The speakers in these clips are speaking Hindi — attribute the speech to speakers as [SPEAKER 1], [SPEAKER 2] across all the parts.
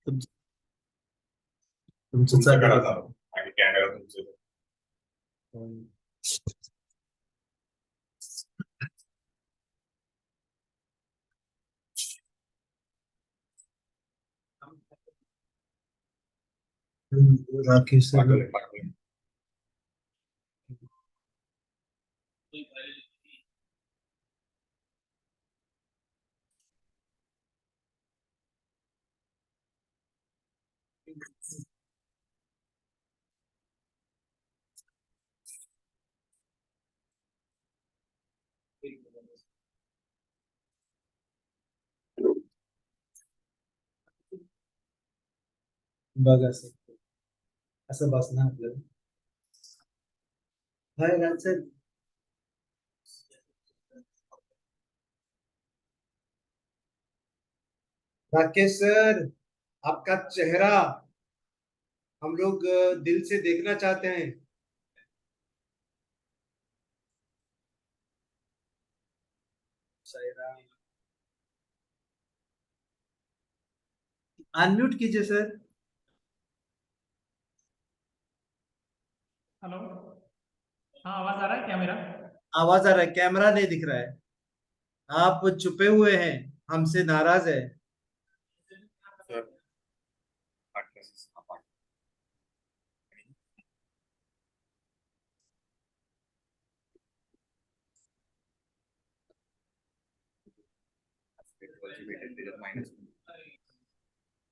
[SPEAKER 1] तुमचं तुमचं
[SPEAKER 2] तुमचं
[SPEAKER 1] चालू
[SPEAKER 2] करा
[SPEAKER 1] आहे.
[SPEAKER 2] चालू आणि कॅमेरा तुमचं.
[SPEAKER 1] राकेश सर
[SPEAKER 2] पाठवले पाठवले.
[SPEAKER 1] बघा सर, असं बसणार आपल्याला. हाय राज सर. राकेश सर, आपका चेहरा हम लोग दिल से देखना चाहते हैं. अनम्यूट कीजिए सर.
[SPEAKER 3] हेलो। हाँ, आवाज आ रहा है क्या मेरा?
[SPEAKER 1] आवाज आ रहा है, कैमरा नहीं दिख रहा है. आप छुपे हुए हैं, हमसे नाराज है.
[SPEAKER 2] सर पाठवले. हा, पाठवले. पेट्रोलची भेटेल त्याच्यात मायनस.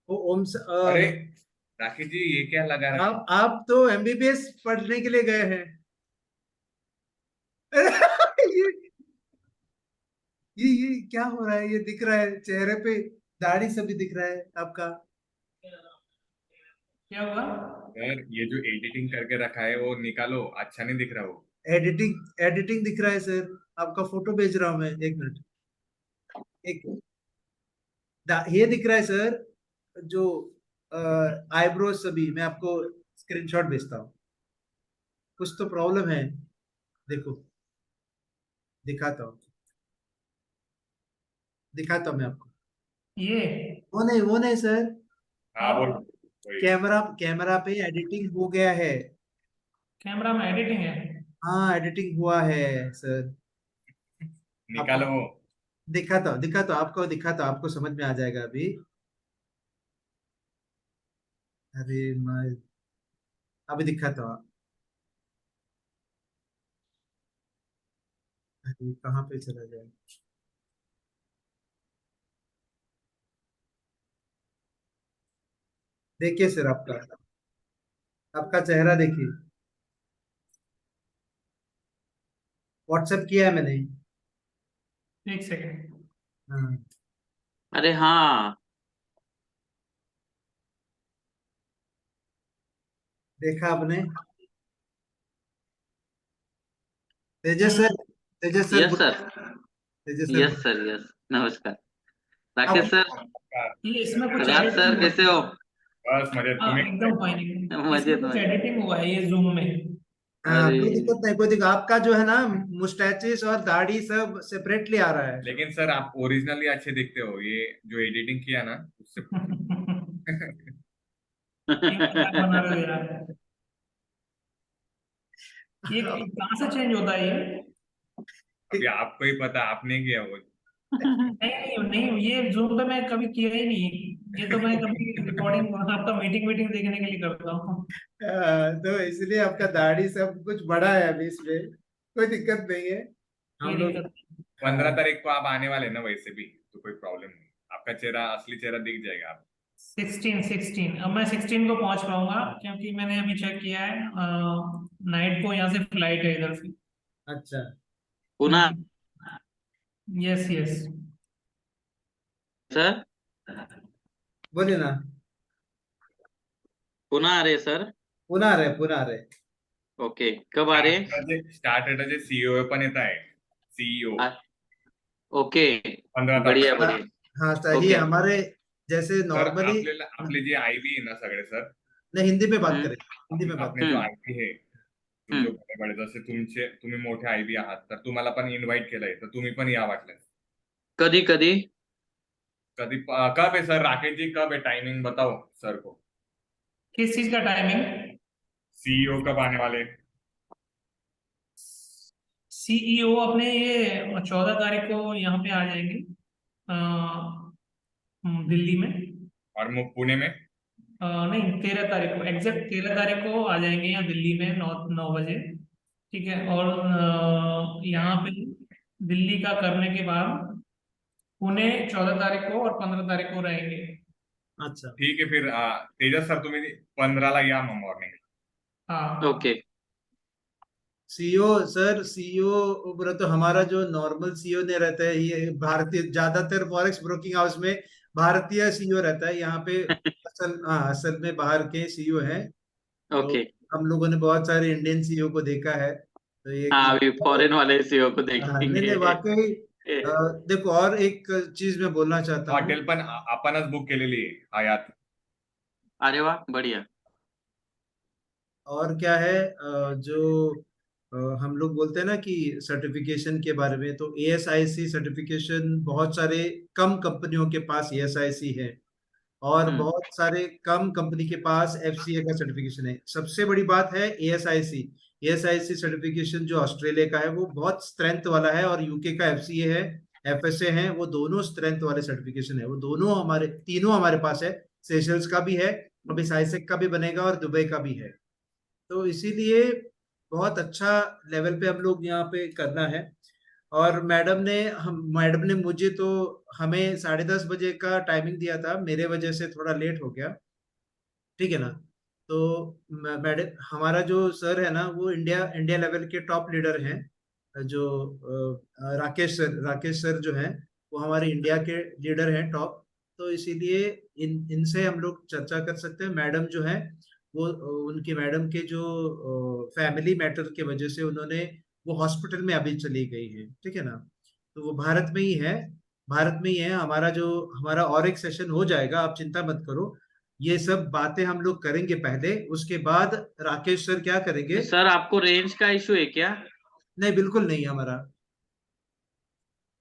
[SPEAKER 1] ओ ओम
[SPEAKER 2] अरे राकेश जी, ये क्या लगा रहा है?
[SPEAKER 1] आप तो एमबीबीएस पढ़ने के लिए गए हैं. ये क्या हो रहा है? ये दिख रहा है चेहरे पे, दाढ़ी सब भी दिख रहा है आपका.
[SPEAKER 3] क्या हुआ?
[SPEAKER 2] सर ये जो एडिटिंग करके रखा है वो निकालो, अच्छा नहीं दिख रहा वो.
[SPEAKER 1] एडिटिंग एडिटिंग दिख रहा है सर. आपका फोटो भेज रहा हूं मैं, एक मिनट. एक ये दिख रहा है सर, जो आईब्रोज सभी. मैं आपको स्क्रीनशॉट भेजता हूँ. कुछ तो प्रॉब्लम है. देखो, दिखाता हूँ, दिखाता हूँ मैं आपको.
[SPEAKER 3] ये
[SPEAKER 1] वो नहीं सर.
[SPEAKER 2] हाँ बोल. वही.
[SPEAKER 1] कैमरा कैमरा पे एडिटिंग हो गया है.
[SPEAKER 3] कैमरा में एडिटिंग है?
[SPEAKER 1] हाँ, एडिटिंग हुआ है सर.
[SPEAKER 2] निकालो
[SPEAKER 1] आपको
[SPEAKER 2] वो.
[SPEAKER 1] दिखाता हूँ आपको, दिखाता हूँ आपको, समझ में आ जाएगा अभी. अरे मैं अभी दिखाता हूँ. अरे कहाँ पे चला जाए? देखिए सर, आपका आपका चेहरा देखिए. व्हाट्सएप किया है मैंने.
[SPEAKER 3] एक सेकंड।
[SPEAKER 1] हाँ,
[SPEAKER 4] अरे हाँ,
[SPEAKER 1] देखा आपने? तेजस sir, Tejas sir
[SPEAKER 4] yes sir,
[SPEAKER 1] Tejas sir
[SPEAKER 4] yes sir, yes. नमस्कार
[SPEAKER 1] आप.
[SPEAKER 4] राकेश सर।
[SPEAKER 3] ये इसमें कुछ
[SPEAKER 4] राज
[SPEAKER 3] एडिटिंग
[SPEAKER 4] सर
[SPEAKER 3] हुआ
[SPEAKER 4] कैसे
[SPEAKER 3] है?
[SPEAKER 4] हो?
[SPEAKER 2] बस मजेत.
[SPEAKER 3] हाँ,
[SPEAKER 2] तुम्ही
[SPEAKER 3] एकदम फाइन.
[SPEAKER 4] मजे
[SPEAKER 3] इसमें
[SPEAKER 4] तो
[SPEAKER 3] कुछ
[SPEAKER 4] मजे।
[SPEAKER 3] एडिटिंग हुआ है ये जूम में.
[SPEAKER 1] हाँ,
[SPEAKER 4] अरे
[SPEAKER 1] कोई दिक्कत नहीं, कोई दिक्कत. आपका जो है ना, मुस्टैचेस और दाढ़ी सब सेपरेटली आ रहा है.
[SPEAKER 2] लेकिन सर आप ओरिजिनली अच्छे दिखते हो, ये जो एडिटिंग किया ना उससे.
[SPEAKER 3] ये मजाक बना रहे हो यार? ये कहाँ से चेंज होता है ये?
[SPEAKER 2] अभी आपको ही पता, आपने किया वो.
[SPEAKER 3] नहीं नहीं, ये जूम पे मैं कभी किया ही नहीं. ये तो मैं कभी रिकॉर्डिंग, आपका मीटिंग वीटिंग देखने के लिए करता हूँ.
[SPEAKER 1] तो इसलिए आपका दाढ़ी सब कुछ बड़ा है अभी इसमें. कोई दिक्कत नहीं है.
[SPEAKER 3] कोई
[SPEAKER 1] हम लोग.
[SPEAKER 3] दिक्कत
[SPEAKER 2] 15 तारीख को आप आने वाले हैं ना, वैसे भी तो कोई प्रॉब्लम नहीं. आपका चेहरा, असली चेहरा दिख जाएगा आप.
[SPEAKER 3] 16 अब मैं 16 को पहुंच पाऊंगा क्योंकि मैंने अभी चेक किया है. नाइट को यहाँ से फ्लाइट है इधर से.
[SPEAKER 1] अच्छा,
[SPEAKER 4] पुनः
[SPEAKER 3] यस यस.
[SPEAKER 4] सर,
[SPEAKER 1] बोलिए ना.
[SPEAKER 4] पुनः आ रहे सर?
[SPEAKER 1] पुन्हा आ रहे.
[SPEAKER 4] ओके, कब आ रहे?
[SPEAKER 2] स्टार्टचे सीईओ पण येत आहे. सीईओ
[SPEAKER 4] आ- ओके,
[SPEAKER 2] 15 तारखेला.
[SPEAKER 4] बढ़िया
[SPEAKER 1] हाँ,
[SPEAKER 4] बढ़िया.
[SPEAKER 1] हाँ सही है.
[SPEAKER 4] ओके.
[SPEAKER 1] हमारे जैसे
[SPEAKER 2] तर
[SPEAKER 1] नॉर्मली.
[SPEAKER 2] आपल्याला आपले जे आयबी आहे ना सगळे सर,
[SPEAKER 1] नहीं, हिंदी में बात
[SPEAKER 4] हम्म
[SPEAKER 1] करें, हिंदी में बात
[SPEAKER 2] आपले
[SPEAKER 1] करें.
[SPEAKER 2] जो
[SPEAKER 4] हम्म
[SPEAKER 2] आयबी आहे, जो
[SPEAKER 4] हम्म.
[SPEAKER 2] बडे जसे तुम्ही मोठे आयबी आहात, तर तुम्हाला पण इन्व्हाइट केलंय, तर तुम्ही पण या वाटलं.
[SPEAKER 4] कधी कधी?
[SPEAKER 2] कब है सर? राकेश जी कब है? टाइमिंग बताओ सर को।
[SPEAKER 3] किस चीज का टाइमिंग?
[SPEAKER 2] सीईओ कब आने वाले?
[SPEAKER 3] सीईओ अपने ये 14 तारीख को यहाँ पे आ जाएंगे दिल्ली में।
[SPEAKER 2] और पुणे में?
[SPEAKER 3] नहीं, 13 तारीख को, एग्जैक्ट 13 तारीख को आ जाएंगे यहाँ दिल्ली में 9 9 बजे। ठीक है। और यहाँ पे दिल्ली का करने के बाद पुणे 14 तारीख को और 15 तारीख को रहेंगे।
[SPEAKER 1] अच्छा
[SPEAKER 2] ठीक है फिर तेजस सर तुम्ही 15ला या मग मॉर्निंग।
[SPEAKER 3] हाँ
[SPEAKER 4] ओके
[SPEAKER 1] सीईओ सर, सीईओ बोला तो हमारा जो नॉर्मल सीईओ ने रहता है, ये भारतीय ज्यादातर फॉरेक्स ब्रोकिंग हाउस में भारतीय सीईओ रहता है। यहाँ पे असल में बाहर के सीईओ हैं। तो
[SPEAKER 4] ओके।
[SPEAKER 1] हम लोगों ने बहुत सारे इंडियन सीईओ को देखा है, तो ये
[SPEAKER 4] हाँ अभी फॉरेन वाले सीईओ को
[SPEAKER 1] नहीं
[SPEAKER 4] देखेंगे।
[SPEAKER 1] नहीं वाकई।
[SPEAKER 4] ए,
[SPEAKER 1] देखो, और एक चीज मैं बोलना चाहता हूँ।
[SPEAKER 2] हॉटेल पण आपणच बुक केलेली आहे हयात।
[SPEAKER 4] अरे वाह बढ़िया।
[SPEAKER 1] और क्या है, जो हम लोग बोलते हैं ना कि सर्टिफिकेशन के बारे में, तो एएसआईसी सर्टिफिकेशन बहुत सारे कम कंपनियों के पास एएसआईसी है, और
[SPEAKER 4] हम्म
[SPEAKER 1] बहुत सारे कम कंपनी के पास एफसीए का सर्टिफिकेशन है। सबसे बड़ी बात है एएसआईसी। एएसआईसी सर्टिफिकेशन जो ऑस्ट्रेलिया का है वो बहुत स्ट्रेंथ वाला है, और यूके का एफसीए है, एफएसए है, वो दोनों स्ट्रेंथ वाले सर्टिफिकेशन है। वो दोनों हमारे, तीनों हमारे पास है। सेशल्स का भी है, अभी साइसेक का भी बनेगा, और दुबई का भी है। तो इसीलिए बहुत अच्छा लेवल पे हम लोग यहाँ पे करना है। और मैडम ने मुझे तो, हमें 10:30 बजे का टाइमिंग दिया था, मेरे वजह से थोड़ा लेट हो गया। ठीक है ना। तो मैडम, हमारा जो सर है ना, वो इंडिया इंडिया लेवल के टॉप लीडर हैं। जो राकेश सर जो हैं, वो हमारे इंडिया के लीडर हैं टॉप। तो इसीलिए इनसे हम लोग चर्चा कर सकते हैं। मैडम जो है वो, उनकी मैडम के जो फैमिली मैटर के वजह से उन्होंने, वो हॉस्पिटल में अभी चली गई है। ठीक है ना। तो वो भारत में ही है, भारत में ही है। हमारा और एक सेशन हो जाएगा, आप चिंता मत करो। ये सब बातें हम लोग करेंगे पहले, उसके बाद राकेश सर क्या करेंगे।
[SPEAKER 4] सर आपको रेंज का इशू है क्या?
[SPEAKER 1] नहीं, बिल्कुल नहीं हमारा,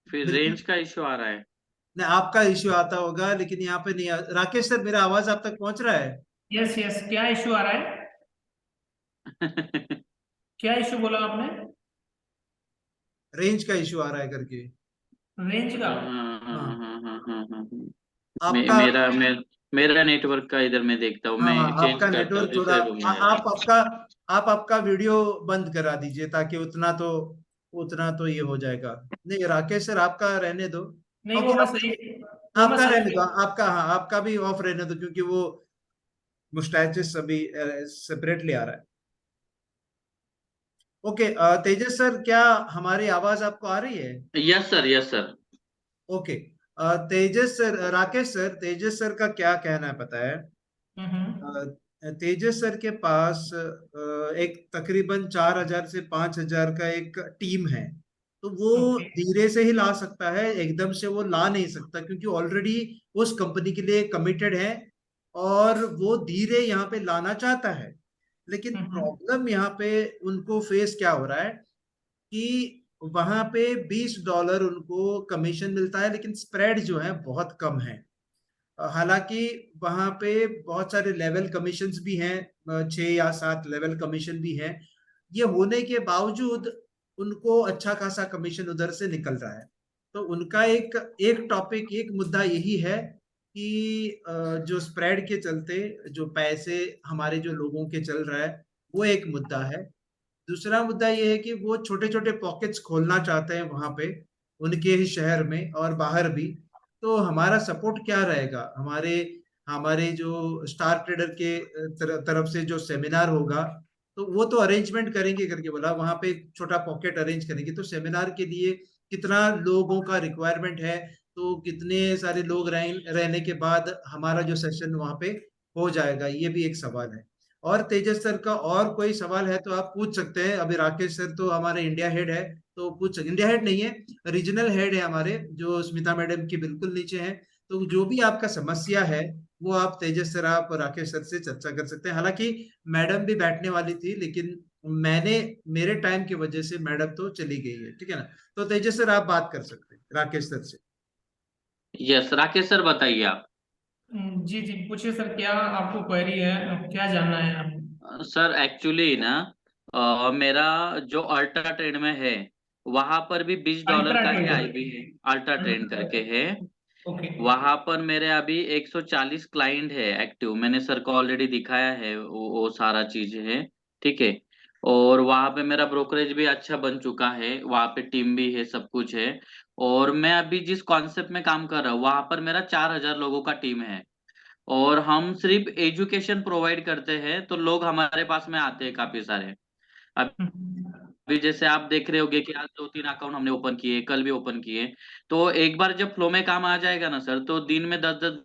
[SPEAKER 4] फिर
[SPEAKER 1] बिल्कुल
[SPEAKER 4] रेंज का इशू आ रहा है।
[SPEAKER 1] नहीं। आपका इश्यू आता होगा, लेकिन यहाँ पे नहीं राकेश सर, मेरा आवाज आप तक पहुंच रहा है?
[SPEAKER 3] यस यस, क्या इशू आ रहा है? क्या इशू बोला आपने?
[SPEAKER 1] रेंज का इश्यू आ रहा है करके।
[SPEAKER 3] रेंज का?
[SPEAKER 1] हाँ
[SPEAKER 4] हाँ।
[SPEAKER 1] आपका,
[SPEAKER 4] मेरा नेटवर्क का इधर मैं देखता हूँ,
[SPEAKER 1] हाँ हाँ,
[SPEAKER 4] मैं चेंज
[SPEAKER 1] आपका
[SPEAKER 4] करता हूँ
[SPEAKER 1] नेटवर्क थोड़ा,
[SPEAKER 4] दूसरे रूम में जाके।
[SPEAKER 1] आप आपका वीडियो बंद करा दीजिए, ताकि उतना तो ये हो जाएगा। नहीं राकेश सर, आपका रहने दो।
[SPEAKER 3] नहीं,
[SPEAKER 1] ओके,
[SPEAKER 3] वो मैं
[SPEAKER 1] आपका
[SPEAKER 3] सही।
[SPEAKER 1] रहने दो, आपका, हाँ आपका भी ऑफ रहने दो, क्योंकि वो मुस्टैचेस अभी सेपरेटली आ रहा है। ओके, तेजस सर, क्या हमारी आवाज आपको आ रही है?
[SPEAKER 4] Yes sir yes sir.
[SPEAKER 1] Okay, Tejas sir, Tejas sir का क्या कहना है पता है?
[SPEAKER 3] हम्म।
[SPEAKER 1] तेजस सर के पास एक तकरीबन 4,000 से 5,000 का एक टीम है। तो वो
[SPEAKER 3] ओके।
[SPEAKER 1] धीरे से ही ला सकता है, एकदम से वो ला नहीं सकता, क्योंकि ऑलरेडी उस कंपनी के लिए कमिटेड है, और वो धीरे यहाँ पे लाना चाहता है। लेकिन
[SPEAKER 3] हम्म।
[SPEAKER 1] प्रॉब्लम यहाँ पे उनको फेस क्या हो रहा है, कि वहां पे $20 उनको कमीशन मिलता है, लेकिन स्प्रेड जो है बहुत कम है। हालांकि वहां पे बहुत सारे लेवल कमीशंस भी हैं, 6 या 7 लेवल कमीशन भी हैं। ये होने के बावजूद उनको अच्छा खासा कमीशन उधर से निकल रहा है। तो उनका एक एक टॉपिक, एक मुद्दा यही है कि जो स्प्रेड के चलते जो पैसे हमारे जो लोगों के चल रहा है, वो एक मुद्दा है। दूसरा मुद्दा ये है कि वो छोटे छोटे पॉकेट्स खोलना चाहते हैं वहां पे, उनके ही शहर में और बाहर भी। तो हमारा सपोर्ट क्या रहेगा? हमारे हमारे जो स्टार ट्रेडर के तरफ से जो सेमिनार होगा, तो वो तो अरेंजमेंट करेंगे करके बोला, वहां पे एक छोटा पॉकेट अरेंज करेंगे। तो सेमिनार के लिए कितना लोगों का रिक्वायरमेंट है, तो कितने सारे लोग रहने के बाद हमारा जो सेशन वहां पे हो जाएगा, ये भी एक सवाल है। और तेजस सर का और कोई सवाल है तो आप पूछ सकते हैं। अभी राकेश सर तो हमारे इंडिया हेड है, तो पूछ सकते। इंडिया हेड नहीं है, रीजनल हेड है हमारे, जो स्मिता मैडम के बिल्कुल नीचे हैं। तो जो भी आपका समस्या है, वो आप तेजस सर, आप राकेश सर से चर्चा कर सकते हैं। हालांकि मैडम भी बैठने वाली थी, लेकिन मेरे टाइम की वजह से मैडम तो चली गई है। ठीक है ना। तो तेजस सर, आप बात कर सकते हैं राकेश सर से।
[SPEAKER 4] यस राकेश सर, बताइए आप।
[SPEAKER 3] जी जी, पूछिए सर, क्या आपको क्वेरी है, क्या जानना है आपको?
[SPEAKER 4] सर एक्चुअली ना, मेरा जो अल्ट्रा ट्रेड में है, वहां पर भी $20
[SPEAKER 3] अल्ट्रा
[SPEAKER 4] का ही
[SPEAKER 3] ट्रेड।
[SPEAKER 4] आईबी है। अल्ट्रा ट्रेड करके है।
[SPEAKER 3] ओके।
[SPEAKER 4] वहां पर मेरे अभी 140 क्लाइंट है एक्टिव। मैंने सर को ऑलरेडी दिखाया है, वो सारा चीज है। ठीक है। और वहां पे मेरा ब्रोकरेज भी अच्छा बन चुका है, वहां पे टीम भी है, सब कुछ है। और मैं अभी जिस कॉन्सेप्ट में काम कर रहा हूँ, वहां पर मेरा 4000 लोगों का टीम है। और हम सिर्फ एजुकेशन प्रोवाइड करते हैं, तो लोग हमारे पास में आते हैं काफी सारे। अभी जैसे आप देख रहे होगे कि आज 2-3 अकाउंट हमने ओपन किए, कल भी ओपन किए। तो एक बार जब फ्लो में काम आ जाएगा ना सर, तो दिन में 10-10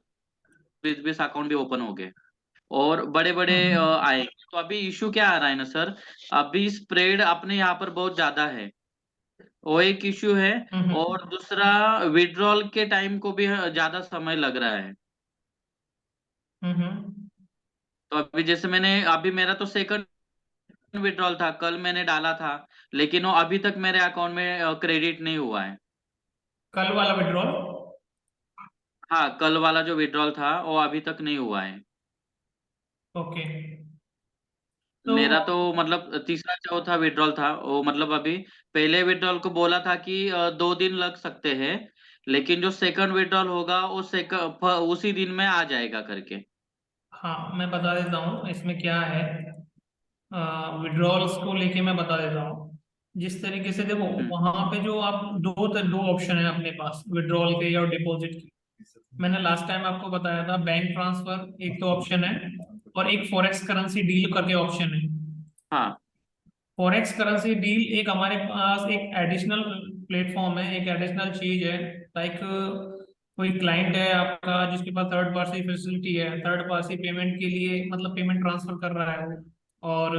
[SPEAKER 4] 20-20 अकाउंट भी ओपन हो गए। और बड़े बड़े आएंगे। तो अभी इशू क्या आ रहा है ना सर, अभी स्प्रेड अपने यहाँ पर बहुत ज्यादा है, वो एक इशू है। और दूसरा, विड्रॉल के टाइम को भी ज्यादा समय लग रहा है। तो अभी जैसे मैंने, अभी मेरा तो सेकंड विड्रॉल था, कल मैंने डाला था, लेकिन वो अभी तक मेरे अकाउंट में क्रेडिट नहीं हुआ है।
[SPEAKER 3] कल वाला विड्रॉल?
[SPEAKER 4] हाँ, कल वाला जो विड्रॉल था वो अभी तक नहीं हुआ है।
[SPEAKER 3] ओके। तो
[SPEAKER 4] मेरा तो मतलब तीसरा चौथा विड्रॉल था वो, मतलब अभी पहले विड्रॉल को बोला था कि 2 दिन लग सकते हैं, लेकिन जो सेकंड विड्रॉल होगा वो उसी दिन में आ जाएगा करके।
[SPEAKER 3] हाँ, मैं बता देता हूँ इसमें क्या है। विड्रॉल्स को लेके मैं बता देता हूँ। जिस तरीके से देखो,
[SPEAKER 4] हम्म।
[SPEAKER 3] वहां पे जो आप दो ऑप्शन है अपने पास, विड्रॉल के या डिपॉजिट के। मैंने लास्ट टाइम आपको बताया था, बैंक ट्रांसफर एक तो ऑप्शन है, और एक फॉरेक्स करेंसी डील करके ऑप्शन है।
[SPEAKER 4] हाँ।
[SPEAKER 3] फॉरेक्स करेंसी डील एक हमारे पास एक एडिशनल प्लेटफॉर्म है, एक एडिशनल चीज है। लाइक कोई क्लाइंट है आपका जिसके पास थर्ड पार्टी फैसिलिटी है, थर्ड पार्टी पेमेंट के लिए मतलब पेमेंट ट्रांसफर कर रहा है वो, और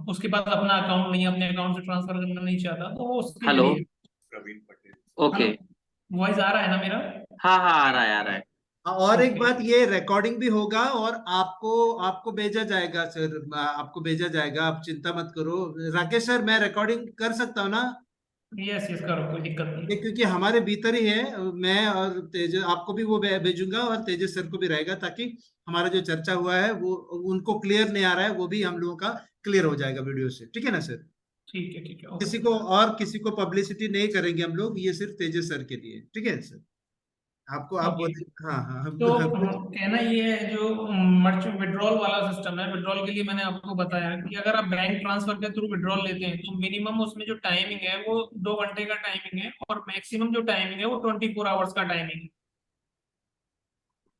[SPEAKER 3] उसके पास अपना अकाउंट नहीं है, अपने अकाउंट से ट्रांसफर करना नहीं चाहता, तो वो उसके
[SPEAKER 4] हेलो।
[SPEAKER 3] लिए।
[SPEAKER 2] Praveen Patel.
[SPEAKER 4] Okay.
[SPEAKER 3] Hello, voice आ रहा है ना मेरा?
[SPEAKER 4] हाँ हाँ, आ रहा है, आ रहा है।
[SPEAKER 1] और एक
[SPEAKER 3] ओके।
[SPEAKER 1] बात, ये रिकॉर्डिंग भी होगा और आपको आपको भेजा जाएगा सर, आपको भेजा जाएगा, आप चिंता मत करो। राकेश सर, मैं रिकॉर्डिंग कर सकता हूँ ना?
[SPEAKER 3] यस यस, करो, कोई दिक्कत
[SPEAKER 1] ये
[SPEAKER 3] नहीं।
[SPEAKER 1] क्योंकि हमारे भीतर ही है, मैं और तेजस आपको भी वो भेजूंगा, और तेजस सर को भी रहेगा, ताकि हमारा जो चर्चा हुआ है वो उनको क्लियर नहीं आ रहा है, वो भी हम लोगों का क्लियर हो जाएगा वीडियो से। ठीक है ना सर?
[SPEAKER 3] ठीक है ठीक है,
[SPEAKER 1] किसी
[SPEAKER 3] ओके।
[SPEAKER 1] को और किसी को पब्लिसिटी नहीं करेंगे हम लोग, ये सिर्फ तेजस सर के लिए। ठीक है सर? आपको आप
[SPEAKER 3] ओके।
[SPEAKER 1] बोले। हाँ हाँ,
[SPEAKER 3] तो
[SPEAKER 1] हम
[SPEAKER 3] कहना ये है, जो मर्चेंट विड्रॉल वाला सिस्टम है, विड्रॉल के लिए मैंने आपको बताया कि अगर आप बैंक ट्रांसफर के थ्रू विड्रॉल लेते हैं, तो मिनिमम उसमें जो टाइमिंग है वो 2 घंटे का टाइमिंग है, और मैक्सिमम जो टाइमिंग है वो 24 आवर्स का टाइमिंग है।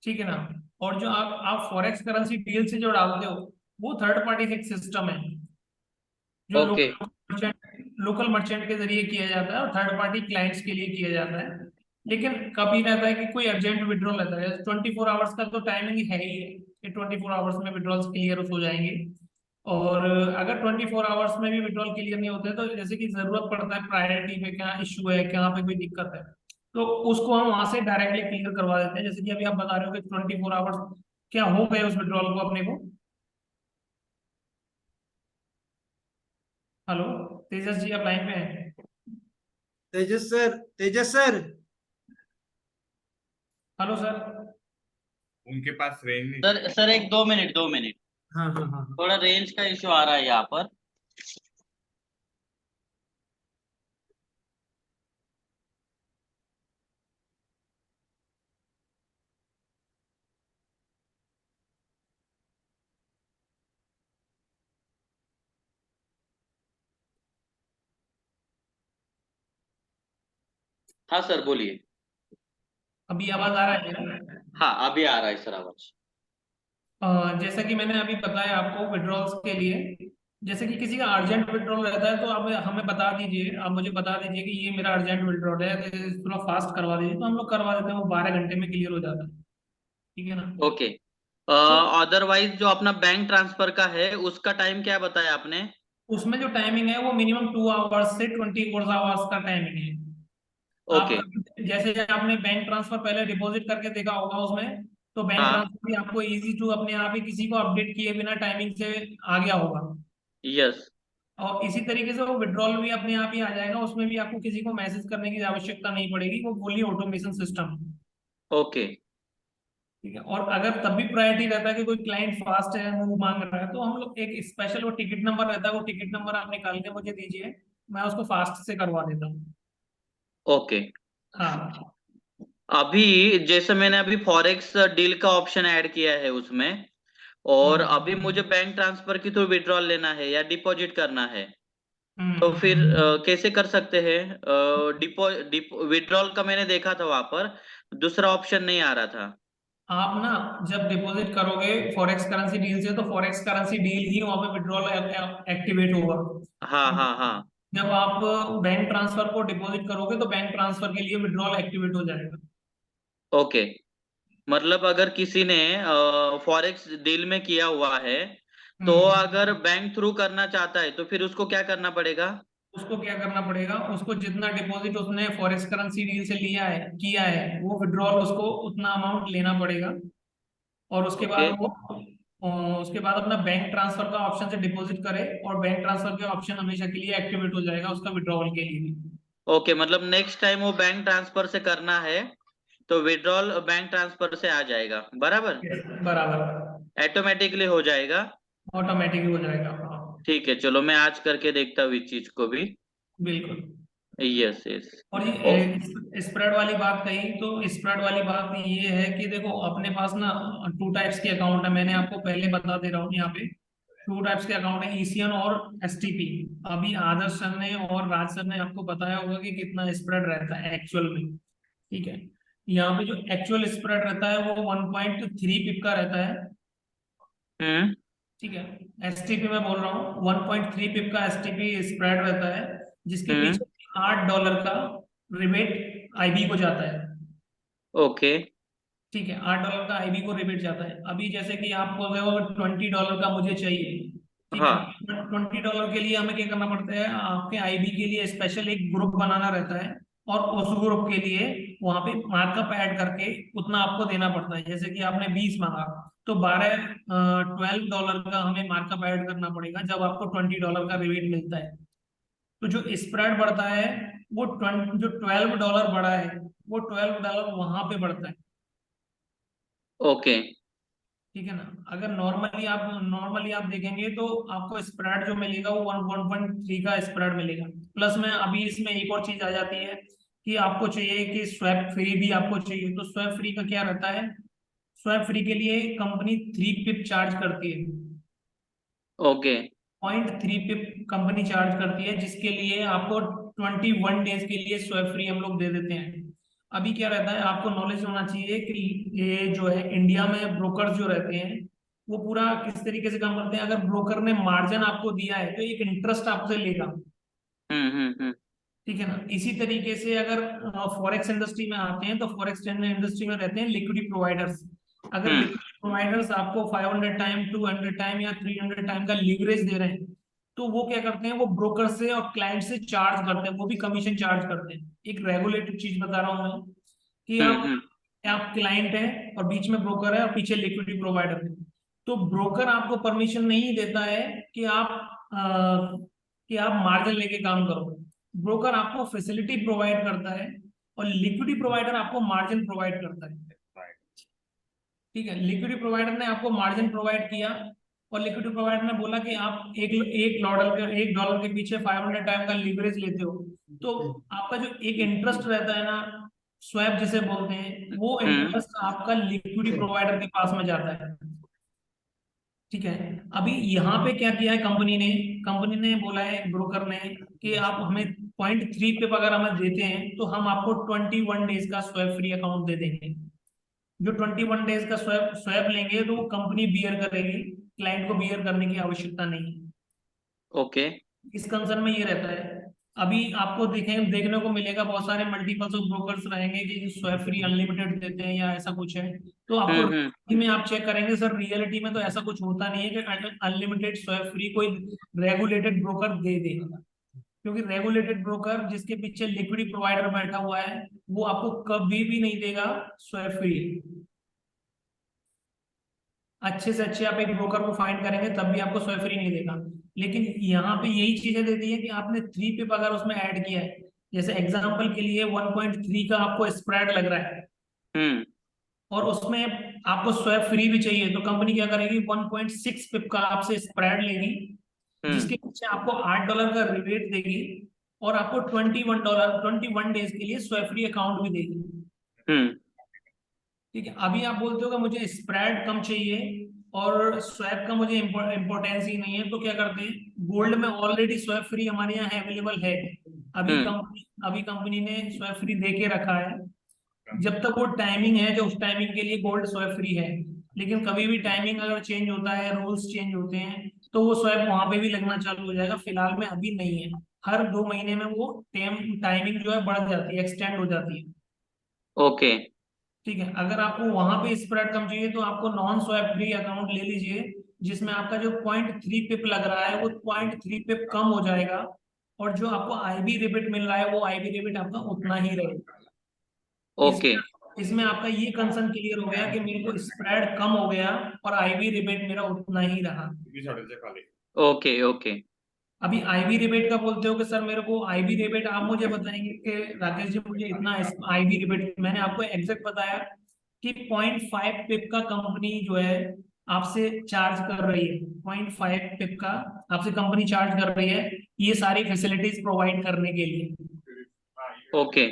[SPEAKER 3] ठीक है ना? और जो आप फॉरेक्स करेंसी डील से जो डालते हो, वो थर्ड पार्टी एक सिस्टम है, जो
[SPEAKER 4] ओके।
[SPEAKER 3] लोकल मर्चेंट के जरिए किया जाता है, और थर्ड पार्टी क्लाइंट्स के लिए किया जाता है। लेकिन कभी रहता है कि कोई अर्जेंट विड्रॉल रहता है, 24 आवर्स का तो टाइमिंग है ही है कि 24 आवर्स में विड्रॉल्स क्लियर हो जाएंगे। और अगर 24 आवर्स में भी विड्रॉल क्लियर नहीं होते, तो जैसे कि जरूरत पड़ता है, प्रायोरिटी पे क्या इशू है, कहाँ पे कोई दिक्कत है, तो उसको हम वहां से डायरेक्टली क्लियर करवा देते हैं। जैसे कि अभी आप बता रहे हो कि 24 आवर्स क्या हो गए उस विड्रॉल को अपने को। हेलो, तेजस जी, आप लाइन पे हैं?
[SPEAKER 1] तेजस sir, Tejas sir.
[SPEAKER 3] Hello sir.
[SPEAKER 2] उनके पास रेंज नहीं
[SPEAKER 4] सर सर, एक 2 मिनट, 2 मिनट।
[SPEAKER 1] हाँ हाँ हाँ हाँ।
[SPEAKER 4] थोड़ा रेंज का इशू आ रहा है यहाँ पर। हाँ सर, बोलिए।
[SPEAKER 3] अभी आवाज आ रहा है मेरा?
[SPEAKER 4] हाँ, अभी आ रहा है सर आवाज।
[SPEAKER 3] जैसा कि मैंने अभी बताया आपको विड्रॉल्स के लिए, जैसे कि किसी का अर्जेंट विड्रॉल रहता है, तो आप हमें बता दीजिए, आप मुझे बता दीजिए कि ये मेरा अर्जेंट विड्रॉल है, तो थोड़ा फास्ट करवा दीजिए, तो हम लोग करवा देते हैं, वो 12 घंटे में क्लियर हो जाता है। ठीक है ना?
[SPEAKER 4] ओके।
[SPEAKER 3] तो
[SPEAKER 4] अदरवाइज जो अपना बैंक ट्रांसफर का है, उसका टाइम क्या बताया आपने?
[SPEAKER 3] उसमें जो टाइमिंग है वो मिनिमम 2 आवर्स से 24 आवर्स का टाइमिंग है। आप
[SPEAKER 4] ओके।
[SPEAKER 3] जैसे आपने बैंक ट्रांसफर पहले डिपॉजिट करके देखा होगा उसमें, तो बैंक
[SPEAKER 4] हाँ।
[SPEAKER 3] ट्रांसफर भी आपको इजी टू अपने आप ही किसी को अपडेट किए बिना टाइमिंग से आ गया होगा।
[SPEAKER 4] यस।
[SPEAKER 3] और इसी तरीके से वो विड्रॉल भी अपने आप ही आ जाएगा, उसमें भी आपको किसी को मैसेज करने की आवश्यकता नहीं पड़ेगी, वो फुली ऑटोमेशन सिस्टम है।
[SPEAKER 4] ओके।
[SPEAKER 3] ठीक है, और अगर तब भी प्रायोरिटी रहता है कि कोई क्लाइंट फास्ट है, वो मांग रहा है, तो हम लोग एक स्पेशल वो टिकट नंबर रहता है, वो टिकट नंबर आप निकाल के मुझे दीजिए, मैं उसको फास्ट से करवा देता हूँ।
[SPEAKER 4] ओके।
[SPEAKER 3] हाँ।
[SPEAKER 4] अभी जैसे मैंने अभी फॉरेक्स डील का ऑप्शन ऐड किया है उसमें, और अभी मुझे बैंक ट्रांसफर के थ्रू विड्रॉल लेना है या डिपॉजिट करना है, तो फिर कैसे कर सकते हैं? डिपो डिपो विड्रॉल का मैंने देखा था, वहां पर दूसरा ऑप्शन नहीं आ रहा था।
[SPEAKER 3] आप ना जब डिपॉजिट करोगे फॉरेक्स करेंसी डील से, तो फॉरेक्स करेंसी डील ही वहां पे विड्रॉल एक्टिवेट होगा।
[SPEAKER 4] हाँ हाँ हाँ।
[SPEAKER 3] जब आप बैंक ट्रांसफर को डिपॉजिट करोगे तो बैंक ट्रांसफर के लिए विड्रॉल एक्टिवेट हो जाएगा।
[SPEAKER 4] ओके, मतलब अगर किसी ने फॉरेक्स डील में किया हुआ है, तो
[SPEAKER 3] हम्म
[SPEAKER 4] अगर बैंक थ्रू करना चाहता है तो फिर उसको क्या करना पड़ेगा?
[SPEAKER 3] उसको क्या करना पड़ेगा, उसको जितना डिपॉजिट उसने फॉरेक्स करेंसी डील से लिया है किया है, वो विड्रॉल उसको उतना अमाउंट लेना पड़ेगा। और उसके
[SPEAKER 4] ओके।
[SPEAKER 3] बाद वो उसके बाद अपना बैंक ट्रांसफर का ऑप्शन से डिपॉजिट करे, और बैंक ट्रांसफर के ऑप्शन हमेशा के लिए एक्टिवेट हो जाएगा उसका विड्रॉवल के लिए भी।
[SPEAKER 4] ओके, मतलब नेक्स्ट टाइम वो बैंक ट्रांसफर से करना है तो विड्रॉल बैंक ट्रांसफर से आ जाएगा, बराबर?
[SPEAKER 3] बराबर,
[SPEAKER 4] ऑटोमेटिकली हो जाएगा।
[SPEAKER 3] ऑटोमेटिक हो जाएगा, हाँ।
[SPEAKER 4] ठीक है, चलो मैं आज करके देखता हूँ इस चीज को भी।
[SPEAKER 3] बिल्कुल।
[SPEAKER 4] Yes yes.
[SPEAKER 3] और
[SPEAKER 4] ओ।
[SPEAKER 3] ये स्प्रेड वाली बात कही, तो स्प्रेड वाली बात ये है कि देखो अपने पास ना टू टाइप्स के अकाउंट है, मैंने आपको पहले बता दे रहा हूँ यहाँ पे। टू टाइप्स के अकाउंट है, ईसीएन और एसटीपी। अभी आदर्श सर ने और राज सर ने आपको बताया होगा कि कितना स्प्रेड रहता है एक्चुअल में। ठीक है, यहाँ पे जो एक्चुअल स्प्रेड रहता है वो 1.3 पिप का रहता है।
[SPEAKER 4] हम्म
[SPEAKER 3] ठीक है, एसटीपी में बोल रहा हूँ, 1.3 पिप का एसटीपी स्प्रेड रहता है, जिसके
[SPEAKER 4] हम्म।
[SPEAKER 3] पीछे $8 का रिबेट आईबी को जाता है।
[SPEAKER 4] ओके।
[SPEAKER 3] ठीक है, $8 का आईबी को रिबेट जाता है। अभी जैसे कि आप बोल रहे हो $20 का मुझे चाहिए। ठीक है,
[SPEAKER 4] हाँ।
[SPEAKER 3] $20 के लिए हमें क्या करना पड़ता है, आपके आईबी के लिए स्पेशल एक ग्रुप बनाना रहता है, और उस ग्रुप के लिए वहां पे मार्कअप ऐड करके उतना आपको देना पड़ता है। जैसे कि आपने 20 मांगा, तो $12 का हमें मार्कअप ऐड करना पड़ेगा जब आपको $20 का रिबेट मिलता है। तो जो स्प्रेड बढ़ता है वो जो $12 बढ़ा है, वो $12 वहां पे बढ़ता है।
[SPEAKER 4] ओके।
[SPEAKER 3] ठीक है ना, अगर नॉर्मली आप देखेंगे तो आपको स्प्रेड जो मिलेगा वो 1.3 का स्प्रेड मिलेगा। प्लस में अभी इसमें एक और चीज आ जाती है कि आपको चाहिए कि स्वैप फ्री भी आपको चाहिए, तो स्वैप फ्री का क्या रहता है, स्वैप फ्री के लिए कंपनी 3 पिप चार्ज करती है।
[SPEAKER 4] ओके।
[SPEAKER 3] 0.3 पिप कंपनी चार्ज करती है, जिसके लिए आपको 21 डेज के लिए स्वैप फ्री हम लोग दे देते हैं। अभी क्या रहता है, आपको नॉलेज होना चाहिए कि ये जो है इंडिया में ब्रोकर जो रहते हैं वो पूरा किस तरीके से काम करते हैं। अगर ब्रोकर ने मार्जिन आपको दिया है तो एक इंटरेस्ट आपसे लेगा।
[SPEAKER 4] हम्म।
[SPEAKER 3] ठीक है ना, इसी तरीके से अगर फॉरेक्स इंडस्ट्री में आते हैं, तो फॉरेक्स इंडस्ट्री में रहते हैं लिक्विडिटी प्रोवाइडर्स। अगर
[SPEAKER 4] हम्म।
[SPEAKER 3] लिक्विडिटी प्रोवाइडर्स आपको 500 टाइम, 200 टाइम या 300 टाइम का लीवरेज दे रहे हैं, तो वो क्या करते हैं, वो ब्रोकर से और क्लाइंट से चार्ज करते हैं, वो भी कमीशन चार्ज करते हैं। एक रेगुलेटेड चीज बता रहा हूँ मैं, कि
[SPEAKER 4] हम्म।
[SPEAKER 3] आप क्लाइंट है और बीच में ब्रोकर है और पीछे लिक्विडिटी प्रोवाइडर है। तो ब्रोकर आपको परमिशन नहीं देता है कि आप मार्जिन लेके काम करो। ब्रोकर आपको फैसिलिटी प्रोवाइड करता है, और लिक्विडिटी प्रोवाइडर आपको मार्जिन प्रोवाइड करता है। ठीक है, लिक्विडिटी प्रोवाइडर ने आपको मार्जिन प्रोवाइड किया, और लिक्विडिटी प्रोवाइडर ने बोला कि आप $1 के पीछे 500 टाइम का लीवरेज लेते हो, तो आपका जो एक इंटरेस्ट रहता है ना, स्वैप जिसे बोलते हैं, वो
[SPEAKER 4] हम्म।
[SPEAKER 3] इंटरेस्ट आपका लिक्विडिटी प्रोवाइडर के पास में जाता है। ठीक है, अभी यहाँ पे क्या किया है कंपनी ने बोला है ब्रोकर ने कि आप हमें 0.3 पे अगर हमें देते हैं तो हम आपको 21 डेज का स्वैप फ्री अकाउंट दे देंगे। जो 21 डेज का स्वैप स्वैप लेंगे तो वो कंपनी बियर करेगी, क्लाइंट को बियर करने की आवश्यकता नहीं है।
[SPEAKER 4] ओके।
[SPEAKER 3] इस कंसर्न में ये रहता है। अभी आपको देखने को मिलेगा बहुत सारे मल्टीपल्स ऑफ ब्रोकर्स रहेंगे कि स्वैप फ्री अनलिमिटेड देते हैं या ऐसा कुछ है। तो आपको
[SPEAKER 4] हम्म।
[SPEAKER 3] reality में आप चेक करेंगे सर, रियलिटी में तो ऐसा कुछ होता नहीं है कि अनलिमिटेड स्वैप फ्री कोई रेगुलेटेड ब्रोकर दे दे। क्योंकि रेगुलेटेड ब्रोकर जिसके पीछे लिक्विडिटी प्रोवाइडर बैठा हुआ है, वो आपको कभी भी नहीं देगा स्वैप फ्री। अच्छे से अच्छे आप एक ब्रोकर को फाइंड करेंगे तब भी आपको स्वैप फ्री नहीं देगा। लेकिन यहाँ पे यही चीजें देती है कि आपने 3 पिप अगर उसमें ऐड किया है, जैसे एग्जांपल के लिए 1.3 का आपको स्प्रेड लग रहा है
[SPEAKER 4] हम्म
[SPEAKER 3] और उसमें आपको स्वैप फ्री भी चाहिए, तो कंपनी क्या करेगी, 1.6 पिप का आपसे स्प्रेड लेगी,
[SPEAKER 4] हम्म
[SPEAKER 3] जिसके पीछे आपको $8 का रिबेट देगी और आपको $21 डेज के लिए स्वैप फ्री अकाउंट भी देगी।
[SPEAKER 4] हम्म
[SPEAKER 3] ठीक है, अभी आप बोलते हो कि मुझे स्प्रेड कम चाहिए और स्वैप का मुझे इम्पोर्टेंस ही नहीं है, तो क्या करते हैं, गोल्ड में ऑलरेडी स्वैप फ्री हमारे यहाँ अवेलेबल है।
[SPEAKER 4] हम्म
[SPEAKER 3] अभी कंपनी ने स्वैप फ्री दे के रखा है। जब तक वो टाइमिंग है, जो उस टाइमिंग के लिए गोल्ड स्वैप फ्री है, लेकिन कभी भी टाइमिंग अगर चेंज होता है, रूल्स चेंज होते हैं, तो वो स्वैप वहां पे भी लगना चालू हो जाएगा। फिलहाल में अभी नहीं है, हर 2 महीने में वो टाइमिंग जो है बढ़ जाती है, एक्सटेंड हो जाती है।
[SPEAKER 4] ओके
[SPEAKER 3] ठीक है, अगर आपको वहां पे स्प्रेड कम चाहिए तो आपको नॉन स्वैप फ्री अकाउंट ले लीजिए, जिसमें आपका जो 0.3 पिप लग रहा है वो 0.3 पिप कम हो जाएगा और जो आपको आईबी रिबिट मिल रहा है वो आईबी रिबिट आपका उतना ही रहेगा।
[SPEAKER 4] ओके
[SPEAKER 3] इसमें इसमें आपका ये कंसर्न क्लियर हो गया कि मेरे को स्प्रेड कम हो गया और आईबी रिबेट मेरा उतना ही रहा।
[SPEAKER 4] ओके ओके
[SPEAKER 3] अभी आईबी रिबेट का बोलते हो कि सर मेरे को आईबी रिबेट आप मुझे बताएंगे कि राकेश जी मुझे इतना आईबी रिबेट, मैंने आपको एग्जैक्ट बताया कि 0.5 पिप का कंपनी जो है आपसे चार्ज कर रही है, 0.5 पिप का आपसे कंपनी चार्ज कर रही है ये सारी फैसिलिटीज प्रोवाइड करने के लिए।
[SPEAKER 4] ओके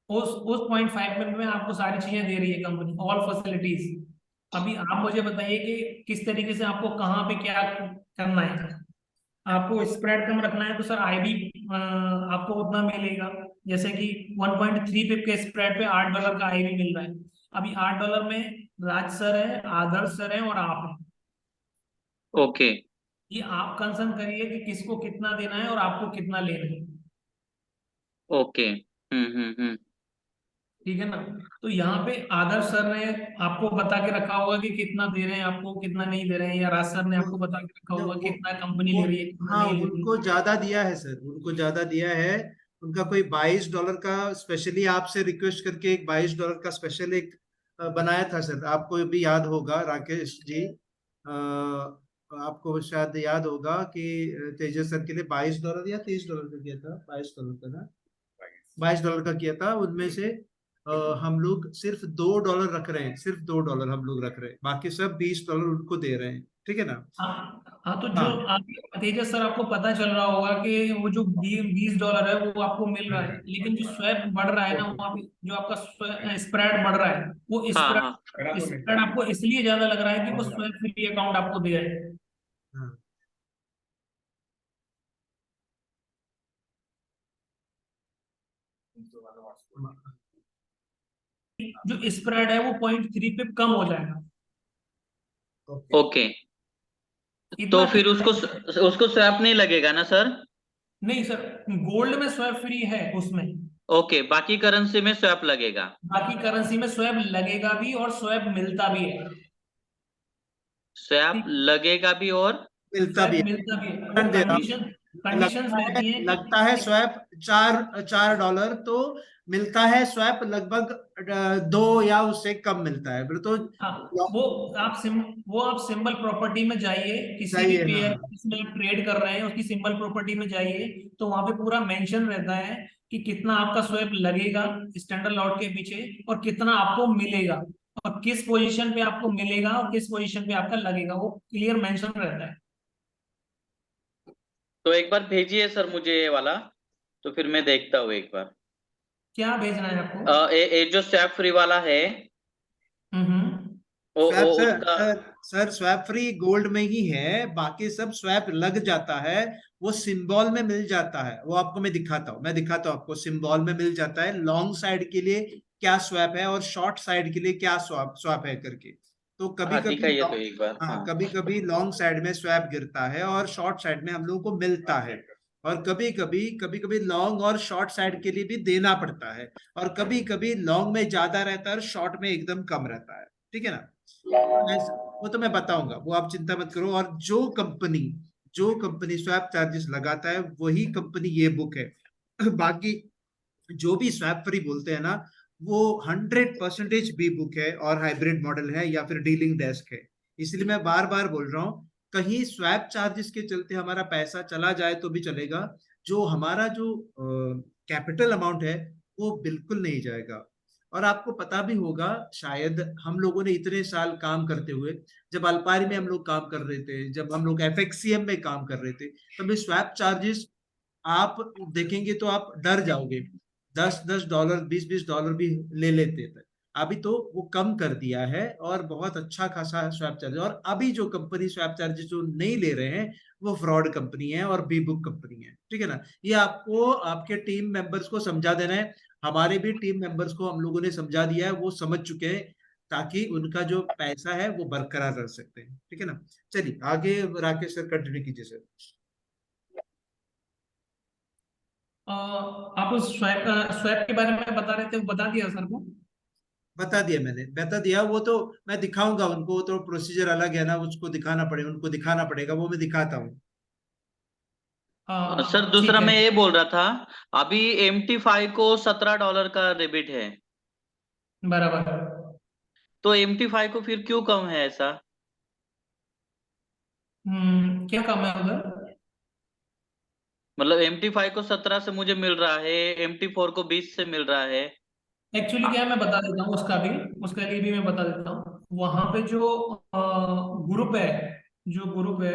[SPEAKER 3] उस 0.5 मिनट में आपको सारी चीजें दे रही है कंपनी, ऑल फैसिलिटीज। अभी आप मुझे बताइए कि किस तरीके से आपको कहाँ पे क्या करना है। आपको स्प्रेड कम रखना है तो सर आईबी आपको उतना मिलेगा, जैसे कि 1.3 पिप के स्प्रेड पे $8 का आईबी मिल रहा है। अभी $8 में राज सर है, आदर्श सर है और आप है।
[SPEAKER 4] ओके
[SPEAKER 3] ये आप कंसर्न करिए कि किसको कितना देना है और आपको कितना लेना है।
[SPEAKER 4] ओके हम्म।
[SPEAKER 3] ठीक है ना, तो यहाँ पे आदर्श सर ने आपको बता के रखा होगा कि कितना दे रहे हैं आपको, कितना नहीं दे रहे हैं, या राज सर ने आपको बता के रखा
[SPEAKER 1] जो
[SPEAKER 3] होगा
[SPEAKER 1] वो
[SPEAKER 3] कितना कंपनी
[SPEAKER 1] वो
[SPEAKER 3] ले रही है कितना
[SPEAKER 1] हाँ,
[SPEAKER 3] नहीं ले रही
[SPEAKER 1] उनको
[SPEAKER 3] है।
[SPEAKER 1] ज्यादा दिया है सर, उनको ज्यादा दिया है। उनका कोई $22 का स्पेशली आपसे रिक्वेस्ट करके एक $22 का स्पेशल एक बनाया था सर, आपको भी याद होगा राकेश जी। आपको शायद याद होगा कि तेजस सर के लिए $22 या $23 का किया था, $22 का ना, $22 का किया था। उनमें से हम लोग सिर्फ $2 रख रहे हैं, सिर्फ $2 हम लोग रख रहे हैं, बाकी सब $20 उनको दे रहे हैं। ठीक है ना।
[SPEAKER 3] हाँ तो जो
[SPEAKER 1] हाँ
[SPEAKER 3] आप तेजस सर आपको पता चल रहा होगा कि वो जो $20 है वो आपको मिल रहा है, लेकिन जो स्वैप बढ़ रहा है ना वहाँ पे जो आपका स्प्रेड बढ़ रहा है वो
[SPEAKER 4] हाँ हाँ
[SPEAKER 3] स्प्रेड आपको इसलिए ज्यादा लग रहा है कि वो स्वैप फ्री अकाउंट आपको दे रहे हैं।
[SPEAKER 1] हाँ
[SPEAKER 3] जो स्प्रेड है वो 0.3 पे कम हो जाएगा।
[SPEAKER 1] ओके।
[SPEAKER 4] ओके तो
[SPEAKER 3] इतना
[SPEAKER 4] फिर उसको उसको स्वैप नहीं लगेगा ना सर?
[SPEAKER 3] नहीं सर, गोल्ड में स्वैप फ्री है उसमें,
[SPEAKER 4] ओके बाकी करेंसी में स्वैप लगेगा।
[SPEAKER 3] बाकी करेंसी में स्वैप लगेगा भी और स्वैप मिलता भी है।
[SPEAKER 4] स्वैप
[SPEAKER 3] ठीक,
[SPEAKER 4] लगेगा भी और
[SPEAKER 1] मिलता भी
[SPEAKER 3] स्वैप
[SPEAKER 1] है,
[SPEAKER 3] मिलता भी है, वो
[SPEAKER 1] उदाहरण दे रहा हूँ।
[SPEAKER 3] कंडीशंस रहती हैं
[SPEAKER 1] लगता है
[SPEAKER 3] कि
[SPEAKER 1] स्वैप चार डॉलर, तो मिलता है स्वैप लगभग 2 या उससे कम मिलता है, फिर तो
[SPEAKER 3] हाँ वो आप सिंबल प्रॉपर्टी में जाइए, किसी भी
[SPEAKER 1] चाहिए। हाँ
[SPEAKER 3] पेयर
[SPEAKER 1] हाँ
[SPEAKER 3] जिसमें आप ट्रेड कर रहे हैं उसकी सिंबल प्रॉपर्टी में जाइए, तो वहां पे पूरा मेंशन रहता है कि कितना आपका स्वैप लगेगा स्टैंडर्ड लॉट के पीछे और कितना आपको मिलेगा और किस पोजीशन पे आपको मिलेगा और किस पोजीशन पे आपका लगेगा, वो क्लियर मेंशन रहता है।
[SPEAKER 4] तो एक बार भेजिए सर मुझे ये वाला, तो फिर मैं देखता हूँ एक बार।
[SPEAKER 3] क्या भेजना है आपको?
[SPEAKER 4] ये जो स्वैप फ्री वाला है
[SPEAKER 3] हम्म।
[SPEAKER 1] स्वैप
[SPEAKER 4] वो
[SPEAKER 1] सर
[SPEAKER 4] उसका
[SPEAKER 1] sir sir swap free gold में ही है, बाकी सब स्वैप लग जाता है, वो सिंबल में मिल जाता है। वो आपको मैं दिखाता हूँ आपको, सिंबल में मिल जाता है लॉन्ग साइड के लिए क्या स्वैप है और शॉर्ट साइड के लिए क्या स्वैप स्वैप है करके। तो कभी
[SPEAKER 4] हाँ
[SPEAKER 1] कभी
[SPEAKER 4] दिखाइए तो एक बार
[SPEAKER 1] हाँ,
[SPEAKER 4] हाँ।
[SPEAKER 1] कभी कभी लॉन्ग साइड में स्वैप गिरता है और शॉर्ट साइड में हम लोगों को मिलता है, और कभी कभी लॉन्ग और शॉर्ट साइड के लिए भी देना पड़ता है, और कभी कभी लॉन्ग में ज्यादा रहता है और शॉर्ट में एकदम कम रहता है। ठीक है ना। वो तो मैं बताऊंगा, वो आप चिंता मत करो। और जो कंपनी स्वैप चार्जेस लगाता है वही कंपनी ये बुक है। बाकी जो भी स्वैप फ्री बोलते हैं ना, वो 100% बी बुक है और हाइब्रिड मॉडल है या फिर डीलिंग डेस्क है। इसलिए मैं बार बार बोल रहा हूँ, कहीं स्वैप चार्जेस के चलते हमारा पैसा चला जाए तो भी चलेगा, जो हमारा जो कैपिटल अमाउंट है वो बिल्कुल नहीं जाएगा। और आपको पता भी होगा, शायद हम लोगों ने इतने साल काम करते हुए, जब अल्पारी में हम लोग काम कर रहे थे, जब हम लोग एफएक्सीएम में काम कर रहे थे, तब स्वैप चार्जेस आप देखेंगे तो आप डर जाओगे, $10 $20 भी ले लेते थे। अभी तो वो कम कर दिया है और बहुत अच्छा खासा स्वैप चार्ज। और अभी जो कंपनी स्वैप चार्जेस जो नहीं ले रहे हैं वो फ्रॉड कंपनी है और बी बुक कंपनी है, ठीक है ना। ये आपको आपके टीम मेंबर्स को समझा देना है। हमारे भी टीम मेंबर्स को हम लोगों ने समझा दिया है, वो समझ चुके हैं, ताकि उनका जो पैसा है वो बरकरार रख सकते हैं, ठीक है ना। चलिए आगे राकेश सर कंटिन्यू कीजिए सर।
[SPEAKER 3] आप उस स्वैप स्वैप के बारे में बता रहे थे, वो बता दिया सर को?
[SPEAKER 1] बता दिया, मैंने बता दिया। वो तो मैं दिखाऊंगा उनको, वो तो प्रोसीजर अलग है ना, उसको दिखाना पड़ेगा, उनको दिखाना पड़ेगा, वो मैं दिखाता हूँ।
[SPEAKER 4] सर
[SPEAKER 3] ठीक
[SPEAKER 4] दूसरा
[SPEAKER 3] है।
[SPEAKER 4] मैं ये बोल रहा था, अभी MT5 को $17 का रिबिट है,
[SPEAKER 3] बराबर।
[SPEAKER 4] तो MT5 को फिर क्यों कम है ऐसा?
[SPEAKER 3] क्या काम है उधर?
[SPEAKER 4] मतलब MT5 को 17 से मुझे मिल रहा है, MT4 को 20 से मिल रहा है।
[SPEAKER 3] एक्चुअली क्या है, मैं बता देता हूँ उसका भी, उसके लिए भी मैं बता देता हूँ। वहां पे जो ग्रुप है, जो ग्रुप है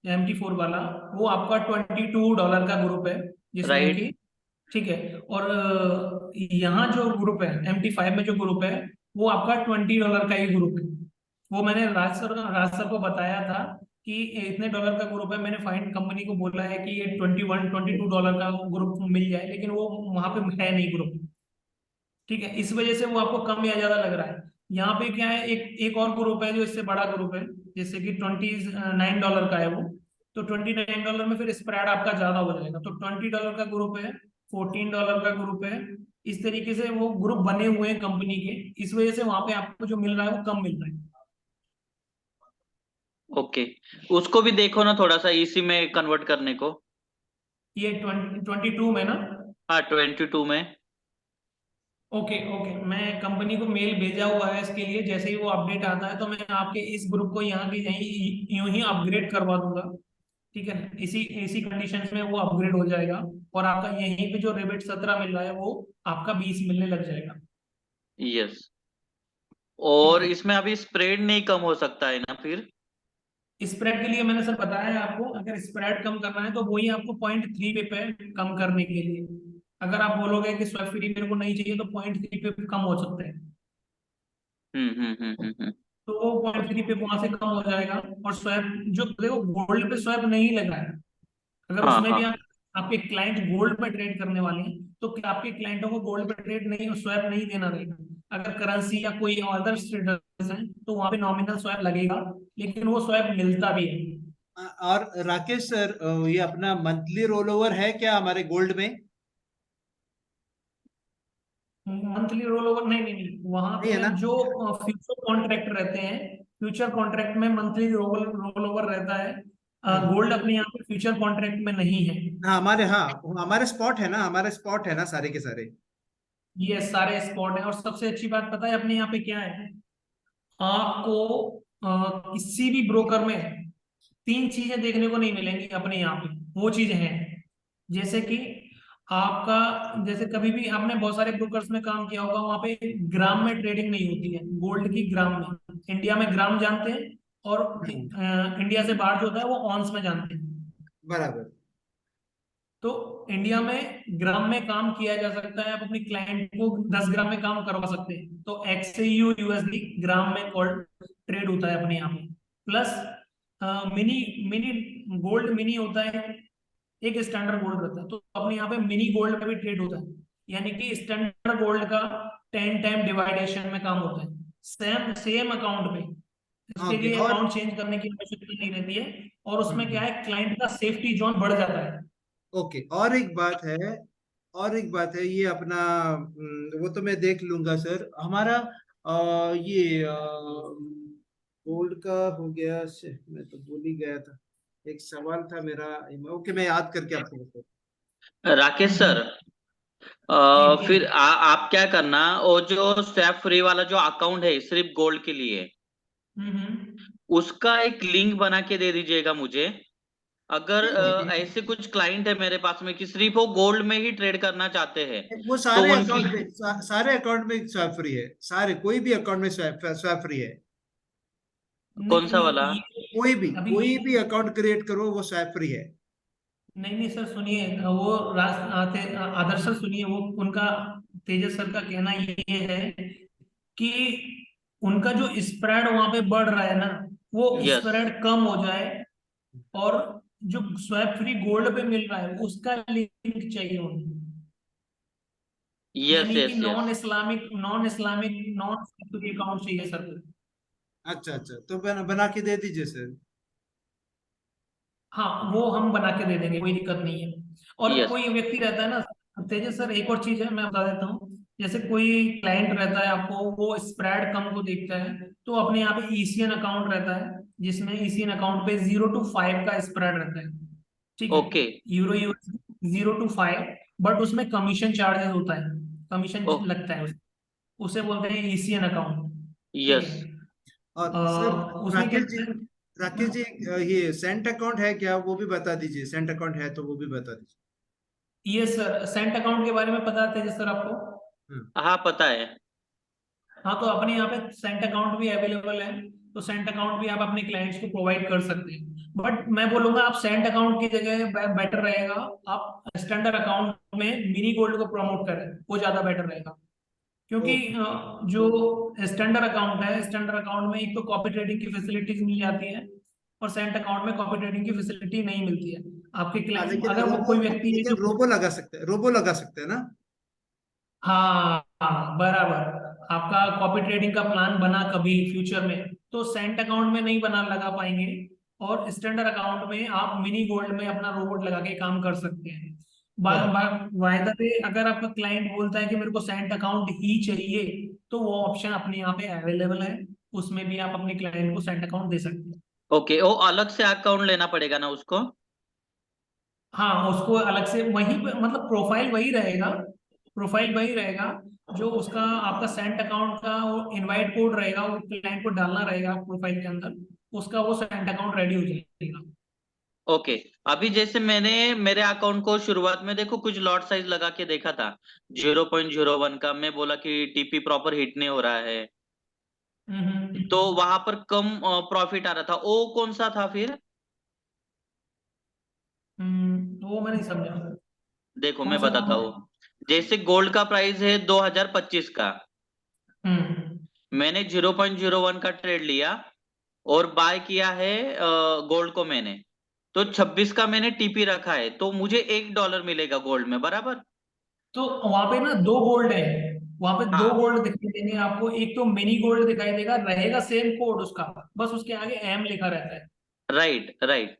[SPEAKER 3] MT4 वाला, वो आपका $22 का ग्रुप है, जिसमें
[SPEAKER 4] राइट।
[SPEAKER 3] कि, ठीक है। और यहाँ जो ग्रुप है MT5 में जो ग्रुप है, वो आपका $20 का ही ग्रुप है। वो मैंने राज सर को बताया था कि इतने डॉलर का ग्रुप है। मैंने फाइंड कंपनी को बोला है कि ये $22 का ग्रुप मिल जाए, लेकिन वो वहां पे है नहीं ग्रुप, ठीक है। इस वजह से वो आपको कम या ज्यादा लग रहा है। यहाँ पे क्या है, एक एक और ग्रुप है जो इससे बड़ा ग्रुप है, जैसे कि $29 का है वो। तो $29 में फिर स्प्रेड आपका ज्यादा हो जाएगा। तो $20 का ग्रुप है, $14 का ग्रुप है। इस तरीके से वो ग्रुप बने हुए हैं कंपनी के, इस वजह से वहां पे आपको जो मिल रहा है वो कम मिल रहा है।
[SPEAKER 4] ओके, उसको भी देखो ना थोड़ा सा इसी में कन्वर्ट करने को।
[SPEAKER 3] ये 22 में ना?
[SPEAKER 4] हाँ, 22 में।
[SPEAKER 3] ओके ओके, मैं कंपनी को मेल भेजा हुआ है इसके लिए। जैसे ही वो अपडेट आता है तो मैं आपके इस ग्रुप को यहाँ की यहीं यूं ही अपग्रेड करवा दूंगा, ठीक है ना। इसी इसी कंडीशन में वो अपग्रेड हो जाएगा, और आपका यहीं पे जो रिबिट 17 मिल रहा है वो आपका 20 मिलने लग जाएगा,
[SPEAKER 4] यस।
[SPEAKER 3] ठीक
[SPEAKER 4] और
[SPEAKER 3] है।
[SPEAKER 4] इसमें अभी स्प्रेड नहीं कम हो सकता है ना फिर?
[SPEAKER 3] स्प्रेड के लिए मैंने सर बताया है आपको, अगर स्प्रेड कम करना है तो वही आपको 0.3 पे कम करने के लिए, अगर आप बोलोगे कि स्वैप फ्री मेरे को नहीं चाहिए, तो 0.3 पे कम हो सकते हैं।
[SPEAKER 4] हम्म।
[SPEAKER 3] तो वो 0.3 पे वहां से कम हो जाएगा। और स्वैप, जो देखो गोल्ड पे स्वैप नहीं लगा है, अगर
[SPEAKER 4] हाँ
[SPEAKER 3] उसमें भी
[SPEAKER 4] हाँ।
[SPEAKER 3] आप, आपके क्लाइंट गोल्ड पे ट्रेड करने वाले हैं, तो क्या आपके क्लाइंटों को गोल्ड पे ट्रेड नहीं, स्वैप नहीं देना रहेगा। अगर करेंसी या कोई अदर ट्रेडर्स हैं तो वहां पे नॉमिनल स्वैप लगेगा, लेकिन वो स्वैप मिलता भी है।
[SPEAKER 1] और राकेश सर, ये अपना मंथली रोल ओवर है क्या हमारे गोल्ड में?
[SPEAKER 3] मंथली रोल ओवर नहीं नहीं नहीं, वहां
[SPEAKER 1] नहीं है
[SPEAKER 3] पे
[SPEAKER 1] ना।
[SPEAKER 3] जो फ्यूचर कॉन्ट्रैक्ट रहते हैं, फ्यूचर कॉन्ट्रैक्ट में मंथली रोल ओवर रहता है।
[SPEAKER 1] हम्म।
[SPEAKER 3] गोल्ड अपने यहाँ पे फ्यूचर कॉन्ट्रैक्ट में नहीं है।
[SPEAKER 1] हाँ हमारे स्पॉट है ना, हमारे स्पॉट है ना सारे के सारे।
[SPEAKER 3] ये सारे स्पॉट है। और सबसे अच्छी बात पता है अपने यहाँ पे क्या है, आपको किसी भी ब्रोकर में तीन चीजें देखने को नहीं मिलेंगी अपने यहाँ पे। वो चीजें हैं, जैसे कि आपका, जैसे कभी भी आपने बहुत सारे ब्रोकर्स में काम किया होगा, वहां पे ग्राम में ट्रेडिंग नहीं होती है, गोल्ड की ग्राम में। इंडिया में ग्राम जानते हैं, और इंडिया से बाहर जो होता है वो ऑन्स में जानते हैं।
[SPEAKER 1] बराबर।
[SPEAKER 3] तो इंडिया में ग्राम में काम किया जा सकता है, आप अपने क्लाइंट को 10 ग्राम में काम करवा सकते हैं। तो XAU USD ग्राम में ट्रेड होता है अपने यहाँ पे। Plus mini mini gold mini होता है, एक स्टैंडर्ड गोल्ड रहता है, तो अपने यहाँ पे मिनी गोल्ड में भी ट्रेड होता है। यानी कि स्टैंडर्ड गोल्ड का 10 टाइम डिवाइडेशन में काम होता है, सेम सेम अकाउंट पे। इसके
[SPEAKER 1] ओके।
[SPEAKER 3] लिए
[SPEAKER 1] और
[SPEAKER 3] अकाउंट चेंज करने की आवश्यकता नहीं रहती है, और उसमें क्या
[SPEAKER 1] हम्म,
[SPEAKER 3] है, क्लाइंट का सेफ्टी जोन बढ़ जाता है।
[SPEAKER 1] ओके। और एक बात है, और एक बात है, ये अपना वो तो मैं देख लूंगा सर। हमारा ये गोल्ड का हो गया से, मैं तो भूल ही गया था, एक सवाल था मेरा। ओके, मैं याद करके आपको बताता
[SPEAKER 4] राकेश सर,
[SPEAKER 3] हम्म। जी बोलिए।
[SPEAKER 4] फिर आप क्या करना, वो जो स्वैप फ्री वाला जो अकाउंट है सिर्फ गोल्ड के लिए,
[SPEAKER 3] हम्म।
[SPEAKER 4] उसका एक लिंक बना के दे दीजिएगा मुझे। अगर ऐसे कुछ क्लाइंट है मेरे पास में कि सिर्फ वो गोल्ड में ही ट्रेड करना चाहते हैं,
[SPEAKER 1] वो
[SPEAKER 4] तो
[SPEAKER 1] सारे
[SPEAKER 4] उनकी
[SPEAKER 1] अकाउंट में सारे अकाउंट में स्वैप फ्री है, सारे कोई भी अकाउंट में स्वैप फ्री है।
[SPEAKER 4] कौन
[SPEAKER 3] नहीं
[SPEAKER 4] सा
[SPEAKER 3] नहीं
[SPEAKER 4] वाला?
[SPEAKER 3] अभी
[SPEAKER 1] कोई
[SPEAKER 3] ये
[SPEAKER 1] भी अकाउंट क्रिएट करो वो स्वैप फ्री है।
[SPEAKER 3] नहीं नहीं सर सुनिए, वो आदर्श सर सुनिए, वो उनका तेजस सर का कहना ये है कि उनका जो स्प्रेड वहां पे बढ़ रहा है ना, वो
[SPEAKER 4] यस
[SPEAKER 3] स्प्रेड कम हो जाए, और जो स्वैप फ्री गोल्ड पे मिल रहा है उसका लिंक चाहिए उन्हें।
[SPEAKER 4] यस
[SPEAKER 3] यानी कि
[SPEAKER 4] yes yes.
[SPEAKER 3] Non Islamic non account चाहिए सर।
[SPEAKER 1] अच्छा अच्छा, तो बना के दे दीजिए सर।
[SPEAKER 3] हाँ वो हम बना के दे देंगे, कोई दिक्कत नहीं है। और
[SPEAKER 4] यस
[SPEAKER 3] कोई व्यक्ति रहता है ना तेजस सर, एक और चीज है मैं बता देता हूँ। जैसे कोई क्लाइंट रहता है आपको, वो स्प्रेड कम को देखता है, तो अपने यहाँ पे ईसीएन अकाउंट रहता है, जिसमें ईसीएन अकाउंट पे 0 to 5 का स्प्रेड रहता है। ठीक है,
[SPEAKER 4] okay.
[SPEAKER 3] Euro US 0 to 5, but उसमें कमीशन चार्जेस होता है, कमीशन
[SPEAKER 4] ओ
[SPEAKER 3] लगता है उसे बोलते हैं ईसीएन अकाउंट। ठीक
[SPEAKER 4] यस।
[SPEAKER 3] है।
[SPEAKER 1] और सर
[SPEAKER 3] उसमें क्या रहता है?
[SPEAKER 1] राकेश जी, ये सेंट अकाउंट है क्या, वो भी बता दीजिए। सेंट अकाउंट है तो वो भी बता दीजिए।
[SPEAKER 3] ये सर सेंट अकाउंट के बारे में पता है तेजस सर आपको?
[SPEAKER 1] हम्म।
[SPEAKER 4] हाँ पता है।
[SPEAKER 3] हाँ तो अपने यहाँ पे सेंट अकाउंट भी अवेलेबल है, तो सेंट अकाउंट भी आप अपने क्लाइंट्स को प्रोवाइड कर सकते हैं। बट मैं बोलूंगा आप सेंट अकाउंट की जगह बेटर रहेगा आप स्टैंडर्ड अकाउंट में मिनी गोल्ड को प्रमोट करें, वो ज्यादा बेटर रहेगा। क्योंकि
[SPEAKER 1] ओके।
[SPEAKER 3] जो स्टैंडर्ड अकाउंट है, स्टैंडर्ड अकाउंट में एक तो कॉपी ट्रेडिंग की फैसिलिटीज मिल जाती है, और सेंट अकाउंट में कॉपी ट्रेडिंग की फैसिलिटी नहीं मिलती है। आपके
[SPEAKER 1] हाँ,
[SPEAKER 3] क्लाइंट अगर वो कोई व्यक्ति है जो
[SPEAKER 1] रोबो लगा सकते हैं, रोबो लगा सकते हैं ना।
[SPEAKER 3] हाँ हाँ बराबर, आपका कॉपी ट्रेडिंग का प्लान बना कभी फ्यूचर में, तो सेंट अकाउंट में नहीं बना लगा पाएंगे, और स्टैंडर्ड अकाउंट में आप मिनी गोल्ड में अपना रोबोट लगा के काम कर सकते हैं।
[SPEAKER 1] वाह।
[SPEAKER 3] वायदा पे अगर आपका क्लाइंट बोलता है कि मेरे को सेंट अकाउंट ही चाहिए, तो वो ऑप्शन अपने यहाँ पे अवेलेबल है, उसमें भी आप अपने क्लाइंट को सेंट अकाउंट दे सकते हैं।
[SPEAKER 4] ओके, वो अलग से अकाउंट लेना पड़ेगा ना उसको?
[SPEAKER 3] हाँ उसको अलग से वहीं पे, मतलब प्रोफाइल वही रहेगा, प्रोफाइल वही रहेगा, जो उसका आपका सेंट अकाउंट का वो इनवाइट कोड रहेगा, वो क्लाइंट को डालना रहेगा प्रोफाइल के अंदर, उसका वो सेंट अकाउंट रेडी हो जाएगा।
[SPEAKER 4] ओके। अभी जैसे मैंने मेरे अकाउंट को शुरुआत में देखो कुछ लॉट साइज लगा के देखा था 0.01 का, मैं बोला कि टीपी प्रॉपर हिट नहीं हो रहा है, तो
[SPEAKER 3] हम्म।
[SPEAKER 4] वहां पर कम प्रॉफिट आ रहा था, वो कौन सा था फिर?
[SPEAKER 3] वो मैं नहीं समझा।
[SPEAKER 4] देखो
[SPEAKER 3] कौन
[SPEAKER 4] मैं
[SPEAKER 3] सा
[SPEAKER 4] बताता
[SPEAKER 3] अकाउंट?
[SPEAKER 4] हूँ। जैसे गोल्ड का प्राइस है 2025 का,
[SPEAKER 3] हम्म
[SPEAKER 4] मैंने 0.01 का ट्रेड लिया और बाय किया है गोल्ड को मैंने, तो 26 का मैंने टीपी रखा है, तो मुझे $1 मिलेगा गोल्ड में, बराबर?
[SPEAKER 3] तो वहां पे ना दो गोल्ड है, वहां पे दो
[SPEAKER 4] हाँ।
[SPEAKER 3] गोल्ड दिखाई देंगे आपको, एक तो मिनी गोल्ड दिखाई देगा, रहेगा सेम कोड उसका, बस उसके आगे एम लिखा रहता है।
[SPEAKER 4] Right right.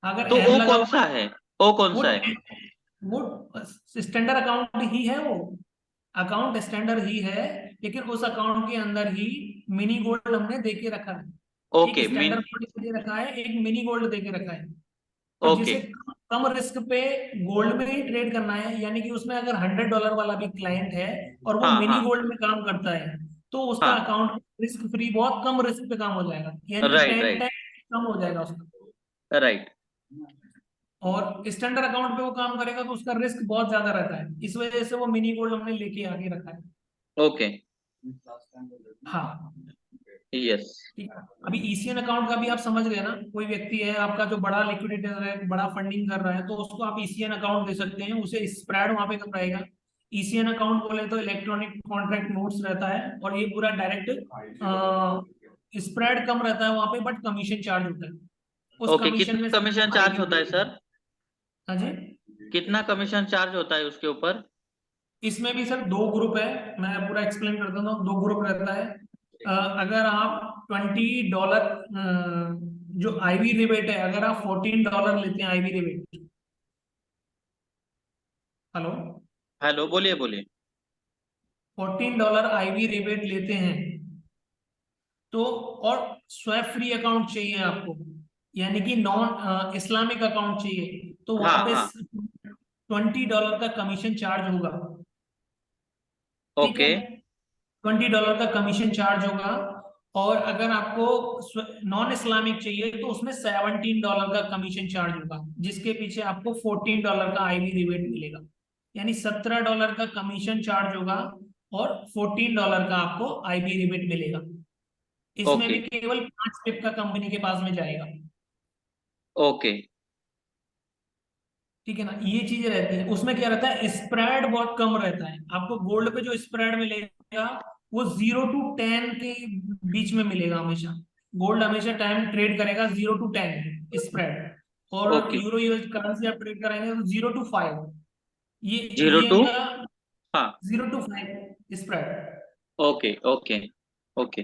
[SPEAKER 3] अगर
[SPEAKER 4] तो
[SPEAKER 3] एम
[SPEAKER 4] वो
[SPEAKER 3] लगा
[SPEAKER 4] कौन
[SPEAKER 3] हुआ
[SPEAKER 4] सा है? वो कौन
[SPEAKER 3] वो
[SPEAKER 4] सा है?
[SPEAKER 3] वो स्टैंडर्ड अकाउंट ही है, वो अकाउंट स्टैंडर्ड ही है, लेकिन उस अकाउंट के अंदर ही मिनी गोल्ड हमने दे के रखा है। एक
[SPEAKER 4] ओके मीन।
[SPEAKER 3] स्टैंडर्ड गोल्ड दे रखा है, एक मिनी गोल्ड दे के रखा है। और
[SPEAKER 4] ओके।
[SPEAKER 3] जिसे कम रिस्क पे गोल्ड में ही ट्रेड करना है, यानी कि उसमें अगर $100 वाला भी क्लाइंट है और वो
[SPEAKER 4] हाँ
[SPEAKER 3] मिनी
[SPEAKER 4] हाँ
[SPEAKER 3] गोल्ड में काम करता है, तो उसका
[SPEAKER 4] हाँ।
[SPEAKER 3] अकाउंट रिस्क फ्री, बहुत कम रिस्क पे काम हो जाएगा, यानी कि
[SPEAKER 4] राइट
[SPEAKER 3] 10
[SPEAKER 4] राइट
[SPEAKER 3] टाइम कम हो जाएगा उसका।
[SPEAKER 4] राइट।
[SPEAKER 3] और स्टैंडर्ड अकाउंट पे वो काम करेगा तो उसका रिस्क बहुत ज्यादा रहता है, इस वजह से वो मिनी गोल्ड हमने लेके आगे रखा है।
[SPEAKER 4] ओके।
[SPEAKER 3] हाँ
[SPEAKER 4] यस।
[SPEAKER 3] ठीक है। अभी ईसीएन अकाउंट का भी आप समझ गए ना, कोई व्यक्ति है आपका जो बड़ा लिक्विडिटी है, बड़ा फंडिंग कर रहा है, तो उसको आप ईसीएन अकाउंट दे सकते हैं, उसे स्प्रेड वहां पे कम रहेगा। ईसीएन अकाउंट बोले तो इलेक्ट्रॉनिक कॉन्ट्रैक्ट नोट्स रहता है, और ये पूरा डायरेक्ट स्प्रेड कम रहता है वहां पे, बट कमीशन चार्ज होता है, उस
[SPEAKER 4] ओके,
[SPEAKER 3] कमीशन में
[SPEAKER 4] कितना
[SPEAKER 3] से
[SPEAKER 4] कमीशन चार्ज
[SPEAKER 3] आएगी।
[SPEAKER 4] होता है सर?
[SPEAKER 3] हाँ जी।
[SPEAKER 4] कितना कमीशन चार्ज होता है उसके ऊपर?
[SPEAKER 3] इसमें भी सर दो ग्रुप है, मैं पूरा एक्सप्लेन कर देता हूँ। दो ग्रुप रहता है। अगर आप $20 जो आईवी रिबेट है, अगर आप $14 लेते हैं आईवी रिबेट, हेलो,
[SPEAKER 4] हेलो, बोलिए बोलिए।
[SPEAKER 3] $14 आईवी रिबेट लेते हैं, तो और स्वैप फ्री अकाउंट चाहिए आपको, यानी कि नॉन इस्लामिक अकाउंट चाहिए, तो
[SPEAKER 4] हाँ
[SPEAKER 3] वहां पे
[SPEAKER 4] हाँ।
[SPEAKER 3] $20 का कमीशन चार्ज होगा। ठीक है,
[SPEAKER 4] ओके।
[SPEAKER 3] $20 का कमीशन चार्ज होगा। और अगर आपको नॉन इस्लामिक चाहिए तो उसमें $17 का कमीशन चार्ज होगा, जिसके पीछे आपको $14 का आईबी रिबेट मिलेगा। यानी $17 का कमीशन चार्ज होगा और $14 का आपको आईबी रिबेट मिलेगा। इसमें
[SPEAKER 4] ओके
[SPEAKER 3] भी केवल 5 पिप का कंपनी के पास में जाएगा।
[SPEAKER 4] ओके
[SPEAKER 3] ठीक है ना, ये चीजें रहती है। उसमें क्या रहता है, स्प्रेड बहुत कम रहता है। आपको गोल्ड पे जो स्प्रेड मिलेगा वो 0 to 10 के बीच में मिलेगा हमेशा। गोल्ड हमेशा टाइम ट्रेड करेगा 0 to 10 स्प्रेड, और
[SPEAKER 4] ओके।
[SPEAKER 3] यूरो यूएस करेंसी आप ट्रेड करेंगे तो 0 to 5।
[SPEAKER 4] जीरो
[SPEAKER 3] ये
[SPEAKER 4] टू
[SPEAKER 3] इनका
[SPEAKER 4] हाँ
[SPEAKER 3] 0 to 5 spread.
[SPEAKER 4] Okay okay okay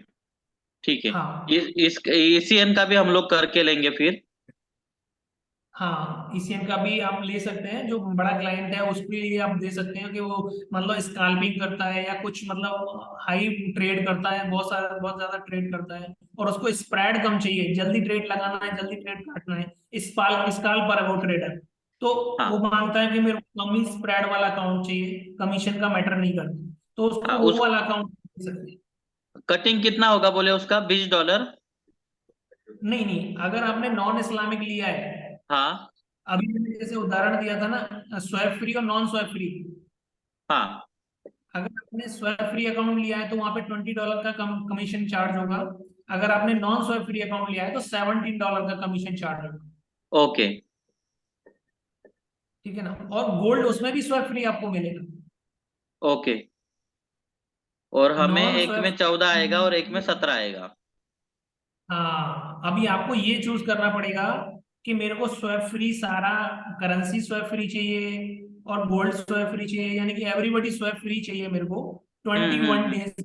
[SPEAKER 4] ठीक है।
[SPEAKER 3] हाँ
[SPEAKER 4] इस एसीएन का भी हम लोग करके लेंगे फिर।
[SPEAKER 3] हाँ, ईसीएम का भी आप ले सकते हैं। जो बड़ा क्लाइंट है उसके लिए आप दे सकते हैं कि वो मतलब स्कैल्पिंग करता है या कुछ मतलब हाई ट्रेड करता है, बहुत ज्यादा ट्रेड करता है, और उसको स्प्रेड कम चाहिए, जल्दी ट्रेड लगाना है, जल्दी ट्रेड काटना है। स्काल पर है वो ट्रेडर, तो वो
[SPEAKER 4] हाँ
[SPEAKER 3] मांगता है कि मेरे को कम ही स्प्रेड वाला अकाउंट चाहिए, कमीशन का मैटर नहीं करता, तो
[SPEAKER 4] हाँ
[SPEAKER 3] उसको वो
[SPEAKER 4] उस
[SPEAKER 3] वाला अकाउंट दे सकते हैं।
[SPEAKER 4] कटिंग कितना होगा बोले उसका $20?
[SPEAKER 3] नहीं नहीं, अगर आपने नॉन इस्लामिक लिया है,
[SPEAKER 4] हाँ
[SPEAKER 3] अभी मैंने जैसे उदाहरण दिया था ना, स्वैप फ्री और नॉन स्वैप फ्री,
[SPEAKER 4] हाँ
[SPEAKER 3] अगर आपने स्वैप फ्री अकाउंट लिया है तो वहां पे $20 का कमीशन चार्ज होगा। अगर आपने नॉन स्वैप फ्री अकाउंट लिया है तो $17 का कमीशन चार्ज होगा।
[SPEAKER 4] ओके
[SPEAKER 3] ठीक है ना, और गोल्ड उसमें भी स्वैप फ्री आपको मिलेगा।
[SPEAKER 4] ओके। और हमें
[SPEAKER 3] नॉन
[SPEAKER 4] एक में
[SPEAKER 3] स्वैप,
[SPEAKER 4] 14 आएगा और एक में 17 आएगा।
[SPEAKER 3] हाँ अभी आपको ये चूज करना पड़ेगा कि मेरे को स्वैप फ्री सारा, करेंसी स्वैप फ्री चाहिए और गोल्ड स्वैप फ्री चाहिए, यानी कि एवरीबॉडी स्वैप फ्री चाहिए मेरे को 21 डेज।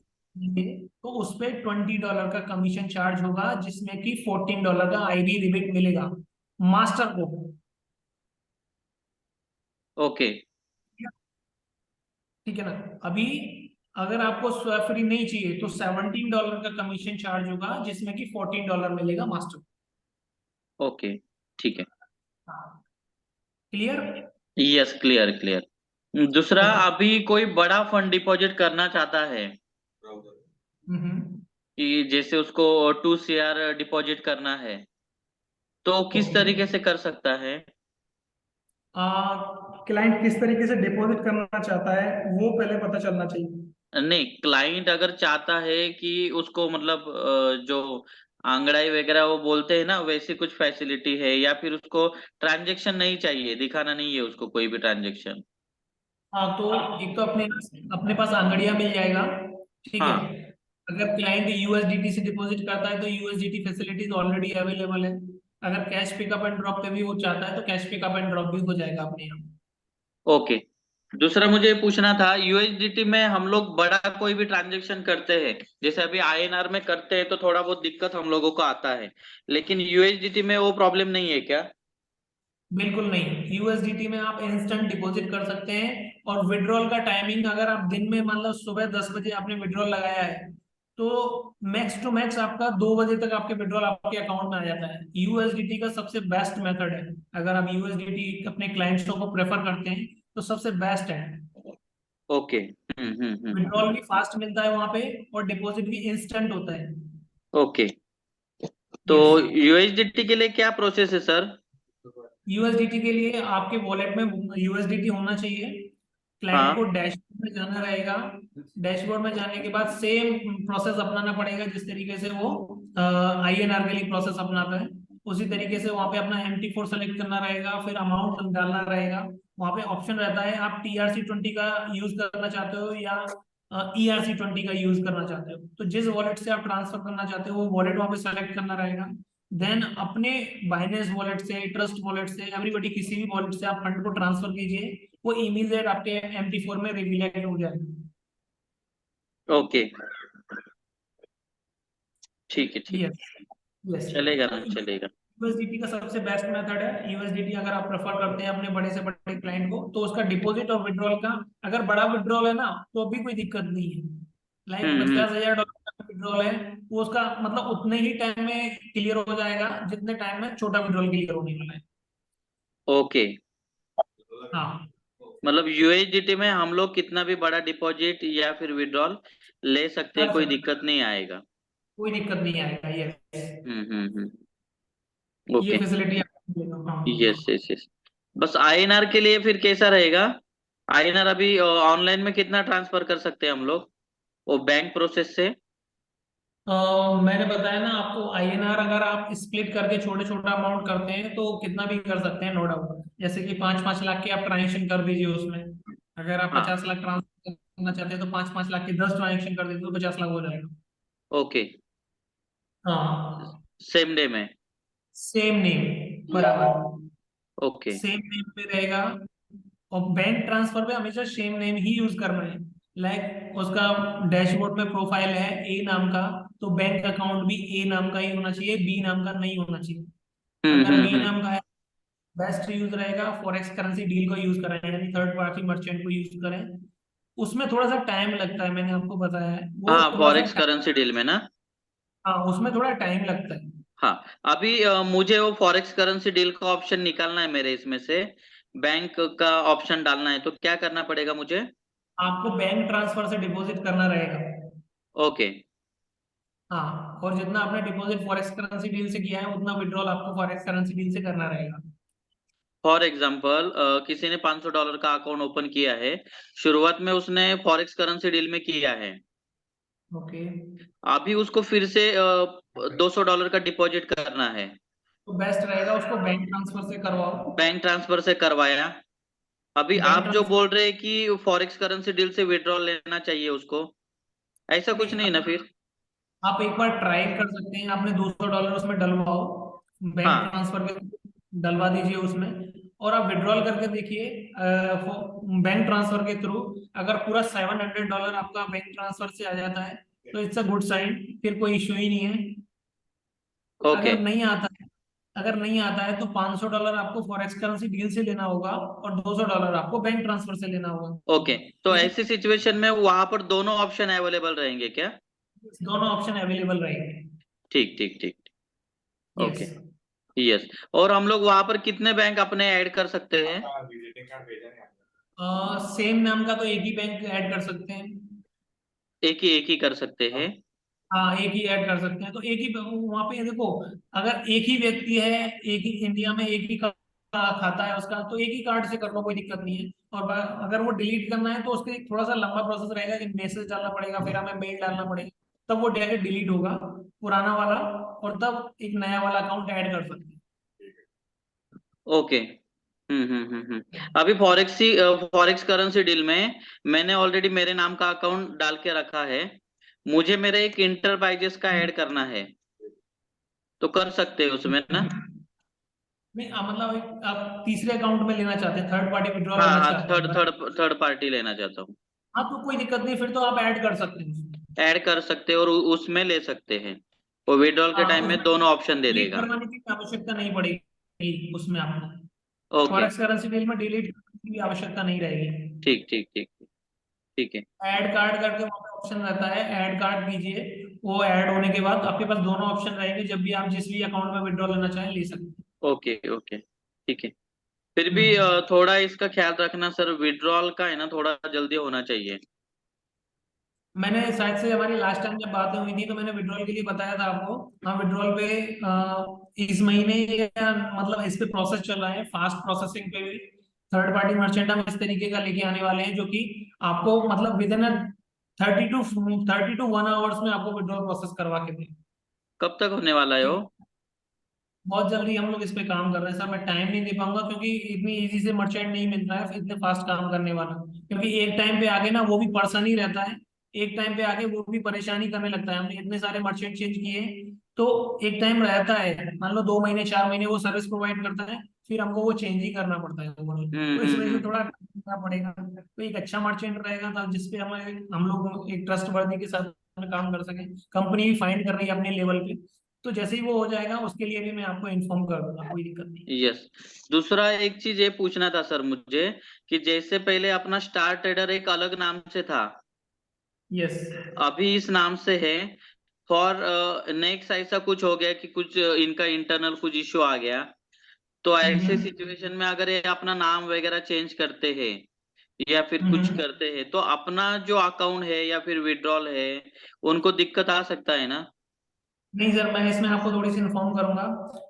[SPEAKER 3] तो उस पे $20 का कमीशन चार्ज होगा, जिसमें कि $14 का आईबी रिबेट मिलेगा मास्टर को।
[SPEAKER 4] ओके
[SPEAKER 3] ठीक है ना, अभी अगर आपको स्वैप फ्री नहीं चाहिए तो $17 का कमीशन चार्ज होगा, जिसमें कि $14 मिलेगा मास्टर
[SPEAKER 4] ओके ठीक है।
[SPEAKER 3] को। क्लियर?
[SPEAKER 4] Yes clear clear. दूसरा,
[SPEAKER 3] ओके।
[SPEAKER 4] अभी कोई बड़ा फंड डिपॉजिट करना चाहता है
[SPEAKER 3] हम्म।
[SPEAKER 4] कि जैसे उसको 2 CR डिपॉजिट करना है, तो किस
[SPEAKER 3] ओके।
[SPEAKER 4] तरीके से कर सकता है?
[SPEAKER 3] क्लाइंट किस तरीके से डिपॉजिट करना चाहता है वो पहले पता चलना चाहिए।
[SPEAKER 4] नहीं, क्लाइंट अगर चाहता है कि उसको मतलब जो आंगड़ाई वगैरह वो बोलते हैं ना, वैसी कुछ फैसिलिटी है, या फिर उसको ट्रांजैक्शन नहीं चाहिए, दिखाना नहीं है उसको कोई भी ट्रांजैक्शन।
[SPEAKER 3] हाँ तो एक तो अपने अपने पास आंगड़िया मिल जाएगा। ठीक है,
[SPEAKER 4] हाँ
[SPEAKER 3] अगर क्लाइंट यूएसडीटी से डिपॉजिट करता है तो यूएसडीटी फैसिलिटीज ऑलरेडी अवेलेबल है। अगर कैश पिकअप एंड ड्रॉप पे भी वो चाहता है तो कैश पिकअप एंड ड्रॉप भी हो जाएगा अपने यहाँ।
[SPEAKER 4] ओके। दूसरा मुझे ये पूछना था, यूएसडीटी में हम लोग बड़ा कोई भी ट्रांजैक्शन करते हैं, जैसे अभी आईएनआर में करते हैं तो थोड़ा बहुत दिक्कत हम लोगों को आता है, लेकिन यूएसडीटी में वो प्रॉब्लम नहीं है क्या?
[SPEAKER 3] बिल्कुल नहीं, यूएसडीटी में आप इंस्टेंट डिपॉजिट कर सकते हैं, और विड्रॉल का टाइमिंग अगर आप दिन में मतलब सुबह 10 बजे आपने विड्रॉल लगाया है तो मैक्स टू मैक्स आपका 2 बजे तक आपके विड्रॉल आपके अकाउंट में आ जाता है। यूएसडीटी का सबसे बेस्ट मेथड है। अगर आप यूएसडीटी अपने क्लाइंट्सों को प्रेफर करते हैं तो सबसे बेस्ट है।
[SPEAKER 4] ओके
[SPEAKER 3] विड्रॉल भी फास्ट मिलता है वहां पे, और डिपॉजिट भी इंस्टेंट होता है।
[SPEAKER 4] ओके। तो
[SPEAKER 3] यस।
[SPEAKER 4] यूएसडीटी के लिए क्या प्रोसेस है सर?
[SPEAKER 3] यूएसडीटी के लिए आपके वॉलेट में यूएसडीटी होना चाहिए। क्लाइंट को
[SPEAKER 4] हाँ
[SPEAKER 3] डैशबोर्ड में जाना रहेगा। डैशबोर्ड में जाने के बाद सेम प्रोसेस अपनाना पड़ेगा जिस तरीके से वो आईएनआर के लिए प्रोसेस अपनाता है। उसी तरीके से वहां पे अपना MT4 सेलेक्ट करना रहेगा, फिर अमाउंट डालना रहेगा। वहां पे ऑप्शन रहता है, आप TRC20 का यूज करना चाहते हो या ERC20 का यूज करना चाहते हो। तो जिस वॉलेट से आप ट्रांसफर करना चाहते हो वो वॉलेट वहां पे सेलेक्ट करना रहेगा। देन अपने बाइनेंस वॉलेट से, ट्रस्ट वॉलेट से, एवरीबॉडी किसी भी वॉलेट से आप फंड को ट्रांसफर कीजिए, वो इमीडिएट आपके MT4 में रिफ्लेक्ट हो जाएगा।
[SPEAKER 4] ओके ठीक है ठीक
[SPEAKER 3] यस। यस।
[SPEAKER 4] है, चलेगा
[SPEAKER 3] तो
[SPEAKER 4] ना चलेगा।
[SPEAKER 3] यूएसडीटी का सबसे बेस्ट मेथड है। यूएसडीटी अगर आप प्रेफर करते हैं अपने बड़े से बड़े क्लाइंट को, तो उसका डिपॉजिट और विड्रॉल का, अगर बड़ा विड्रॉल है ना तो भी कोई दिक्कत नहीं है। लाइक
[SPEAKER 4] हम्म।
[SPEAKER 3] $50,000 का विड्रॉल है, वो उसका मतलब उतने ही टाइम में क्लियर हो जाएगा जितने टाइम में छोटा विड्रॉल क्लियर होने वाला है।
[SPEAKER 4] ओके।
[SPEAKER 3] हाँ
[SPEAKER 4] मतलब यूएसडीटी में हम लोग कितना भी बड़ा डिपॉजिट या फिर विड्रॉल ले सकते हैं,
[SPEAKER 3] कर
[SPEAKER 4] कोई
[SPEAKER 3] सकते
[SPEAKER 4] दिक्कत नहीं आएगा।
[SPEAKER 3] कोई दिक्कत नहीं आएगा। ये
[SPEAKER 4] ओके।
[SPEAKER 3] फैसिलिटी आपको मिलेगा। हाँ,
[SPEAKER 4] यस यस यस। बस आईएनआर के लिए फिर कैसा रहेगा? आईएनआर अभी ऑनलाइन में कितना ट्रांसफर कर सकते हैं हम लोग, वो बैंक प्रोसेस से?
[SPEAKER 3] मैंने बताया ना आपको, आईएनआर अगर आप स्प्लिट करके छोटे छोटा अमाउंट करते हैं तो कितना भी कर सकते हैं, नो डाउट। जैसे कि 5-5 लाख के आप ट्रांजेक्शन कर दीजिए उसमें। अगर आप
[SPEAKER 4] हाँ।
[SPEAKER 3] 50 लाख ट्रांसफर करना चाहते हैं तो 5-5 लाख के 10 ट्रांजेक्शन कर दीजिए तो 50 लाख हो जाएगा।
[SPEAKER 4] ओके।
[SPEAKER 3] हाँ,
[SPEAKER 4] सेम डे में?
[SPEAKER 3] सेम नेम, बराबर
[SPEAKER 4] ओके।
[SPEAKER 3] सेम नेम पे रहेगा। और बैंक ट्रांसफर पे हमेशा सेम नेम ही यूज करना है। लाइक उसका डैशबोर्ड पे प्रोफाइल है ए नाम का, तो बैंक अकाउंट भी ए नाम का ही होना चाहिए, बी नाम का नहीं होना चाहिए। अगर बी
[SPEAKER 4] हम्म।
[SPEAKER 3] नाम का है, बेस्ट यूज रहेगा फॉरेक्स करेंसी डील को यूज करें, यानी थर्ड पार्टी मर्चेंट को यूज करें। उसमें थोड़ा सा टाइम लगता है, मैंने आपको बताया है वो
[SPEAKER 4] हाँ,
[SPEAKER 3] थोड़ा सा
[SPEAKER 4] फॉरेक्स करेंसी डील में ना?
[SPEAKER 3] हाँ, उसमें थोड़ा टाइम लगता है।
[SPEAKER 4] हाँ। अभी मुझे वो फॉरेक्स करेंसी डील का ऑप्शन निकालना है मेरे इसमें से, बैंक का ऑप्शन डालना है, तो क्या करना पड़ेगा मुझे?
[SPEAKER 3] आपको बैंक ट्रांसफर से डिपॉजिट करना रहेगा।
[SPEAKER 4] ओके।
[SPEAKER 3] हाँ, और जितना आपने डिपॉजिट फॉरेक्स करेंसी डील से किया है उतना विड्रॉल आपको फॉरेक्स करेंसी डील से करना रहेगा।
[SPEAKER 4] फॉर एग्जाम्पल किसी ने $500 का अकाउंट ओपन किया है, शुरुआत में उसने फॉरेक्स करेंसी डील में किया है,
[SPEAKER 3] ओके,
[SPEAKER 4] अभी उसको फिर से $200 का डिपॉजिट करना है,
[SPEAKER 3] तो बेस्ट रहेगा उसको बैंक ट्रांसफर से करवाओ।
[SPEAKER 4] बैंक ट्रांसफर से करवाया। अभी
[SPEAKER 3] बैंक
[SPEAKER 4] आप जो
[SPEAKER 3] ट्रांसफर
[SPEAKER 4] बोल रहे हैं कि फॉरेक्स करेंसी डील से विड्रॉल लेना चाहिए उसको, ऐसा कुछ
[SPEAKER 3] नहीं,
[SPEAKER 4] नहीं ना फिर?
[SPEAKER 3] आप एक बार ट्राई कर सकते हैं। आपने $200 उसमें डलवाओ, बैंक
[SPEAKER 4] हाँ।
[SPEAKER 3] ट्रांसफर के डलवा दीजिए उसमें, और आप विड्रॉल करके देखिए बैंक ट्रांसफर के थ्रू। अगर पूरा $700 आपका बैंक ट्रांसफर से आ जाता है तो इट्स अ गुड साइन, फिर कोई इश्यू ही नहीं है।
[SPEAKER 4] ओके।
[SPEAKER 3] अगर नहीं आता है अगर नहीं आता है तो $500 आपको फॉरेक्स करेंसी डील से लेना होगा और $200 आपको बैंक ट्रांसफर से लेना होगा।
[SPEAKER 4] ओके, तो
[SPEAKER 3] लेकिन
[SPEAKER 4] ऐसी सिचुएशन में वहां पर दोनों ऑप्शन अवेलेबल रहेंगे क्या?
[SPEAKER 3] दोनों ऑप्शन अवेलेबल रहेंगे।
[SPEAKER 4] ठीक ठीक ठीक।
[SPEAKER 3] यस।
[SPEAKER 4] ओके। यस। और हम लोग वहां पर कितने बैंक अपने ऐड कर सकते हैं?
[SPEAKER 2] आपका विजिटिंग कार्ड भेजा नहीं आपने?
[SPEAKER 3] सेम नाम का तो एक ही बैंक ऐड कर सकते हैं।
[SPEAKER 4] एक ही कर सकते हैं?
[SPEAKER 3] हाँ, एक ही ऐड कर सकते हैं, तो एक ही वहां पे देखो, अगर एक ही व्यक्ति है, एक ही इंडिया में एक ही खाता है उसका, तो एक ही कार्ड से कर लो, कोई दिक्कत नहीं है। और अगर वो डिलीट करना है तो उसके एक थोड़ा सा लंबा प्रोसेस रहेगा कि मैसेज डालना पड़ेगा, फिर हमें मेल डालना पड़ेगा, तब वो डायरेक्ट डिलीट होगा पुराना वाला, और तब एक नया वाला अकाउंट ऐड कर सकते
[SPEAKER 4] ओके। अभी फॉरेक्स करेंसी डील में मैंने ऑलरेडी मेरे नाम का अकाउंट डाल के रखा है, मुझे मेरे एक इंटरप्राइजेस का ऐड करना है, तो कर सकते हैं उसमें ना?
[SPEAKER 3] हैं। नहीं, मतलब आप तीसरे अकाउंट में लेना चाहते हैं, थर्ड पार्टी विड्रॉल
[SPEAKER 4] हाँ
[SPEAKER 3] लेना
[SPEAKER 4] हाँ,
[SPEAKER 3] चाहते हैं,
[SPEAKER 4] third
[SPEAKER 3] but
[SPEAKER 4] third third party लेना चाहता हूँ।
[SPEAKER 3] हाँ, तो कोई दिक्कत नहीं, फिर तो आप ऐड कर सकते हैं उसमें।
[SPEAKER 4] ऐड कर सकते हैं और उसमें ले सकते हैं, वो विड्रॉल के
[SPEAKER 3] हाँ,
[SPEAKER 4] टाइम में
[SPEAKER 3] उसमें
[SPEAKER 4] दोनों ऑप्शन दे
[SPEAKER 3] डिलीट
[SPEAKER 4] देगा।
[SPEAKER 3] करवाने की भी आवश्यकता नहीं पड़ेगी उसमें आपको।
[SPEAKER 4] ओके।
[SPEAKER 3] फॉरेक्स करेंसी डील में डिलीट करने की भी आवश्यकता नहीं रहेगी।
[SPEAKER 4] ठीक ठीक ठीक। ठीक है।
[SPEAKER 3] ऐड कार्ड करके वहाँ पे ऑप्शन रहता है, ऐड कार्ड कीजिए। वो ऐड होने के बाद आपके पास दोनों ऑप्शन रहेंगे, जब भी आप जिस भी अकाउंट में विड्रॉल लेना चाहें ले सकते
[SPEAKER 4] ओके ओके। ठीक है। फिर
[SPEAKER 3] हैं।
[SPEAKER 4] भी थोड़ा इसका ख्याल रखना सर, विड्रॉल का है ना, थोड़ा जल्दी होना चाहिए।
[SPEAKER 3] मैंने शायद से हमारी लास्ट टाइम जब बातें हुई थी तो मैंने विड्रॉल के लिए बताया था आपको। हाँ, विड्रॉल पे इस महीने या मतलब इस पे प्रोसेस चल रहा है, फास्ट प्रोसेसिंग पे भी थर्ड पार्टी मर्चेंट हम इस तरीके का लेके आने वाले हैं, जो कि आपको मतलब विद इन 30 to 1 आवर्स में आपको विड्रॉल प्रोसेस करवा के दें।
[SPEAKER 4] कब तक होने वाला है वो?
[SPEAKER 3] ठीक, बहुत जल्दी हम लोग इस पे काम कर रहे हैं सर। मैं टाइम नहीं दे पाऊंगा क्योंकि इतनी इजी से मर्चेंट नहीं मिल रहा है इतने फास्ट काम करने वाला, क्योंकि एक टाइम पे आगे ना वो भी पर्सन ही रहता है, एक टाइम पे आगे वो भी परेशानी करने लगता है। हमने इतने सारे मर्चेंट चेंज किए, तो एक टाइम रहता है, मान लो 2 महीने 4 महीने वो सर्विस प्रोवाइड करता है, फिर हमको वो चेंज ही करना पड़ता है ओवरऑल। तो इस वजह से
[SPEAKER 4] हम्म।
[SPEAKER 3] थोड़ा time देना पड़ेगा। तो एक अच्छा मर्चेंट रहेगा था जिसपे हम लोग एक ट्रस्ट वर्दी के साथ में काम कर सकें। कंपनी भी फाइंड कर रही है अपने लेवल पे, तो जैसे ही वो हो जाएगा उसके लिए भी मैं आपको इन्फॉर्म कर दूंगा, कोई दिक्कत नहीं।
[SPEAKER 4] यस। दूसरा एक चीज ये पूछना था सर मुझे, कि जैसे पहले अपना स्टार ट्रेडर एक अलग नाम से था,
[SPEAKER 3] यस।
[SPEAKER 4] अभी इस नाम से है, फॉर नेक्स्ट ऐसा कुछ हो गया कि कुछ इनका इंटरनल कुछ इश्यू आ गया, तो ऐसे
[SPEAKER 3] हम्म।
[SPEAKER 4] सिचुएशन में अगर ये अपना नाम वगैरह चेंज करते हैं या फिर कुछ
[SPEAKER 3] हम्म।
[SPEAKER 4] करते हैं, तो अपना जो अकाउंट है या फिर विड्रॉल है, उनको दिक्कत आ सकता है ना?
[SPEAKER 3] नहीं सर, मैं इसमें आपको थोड़ी सी इन्फॉर्म करूंगा।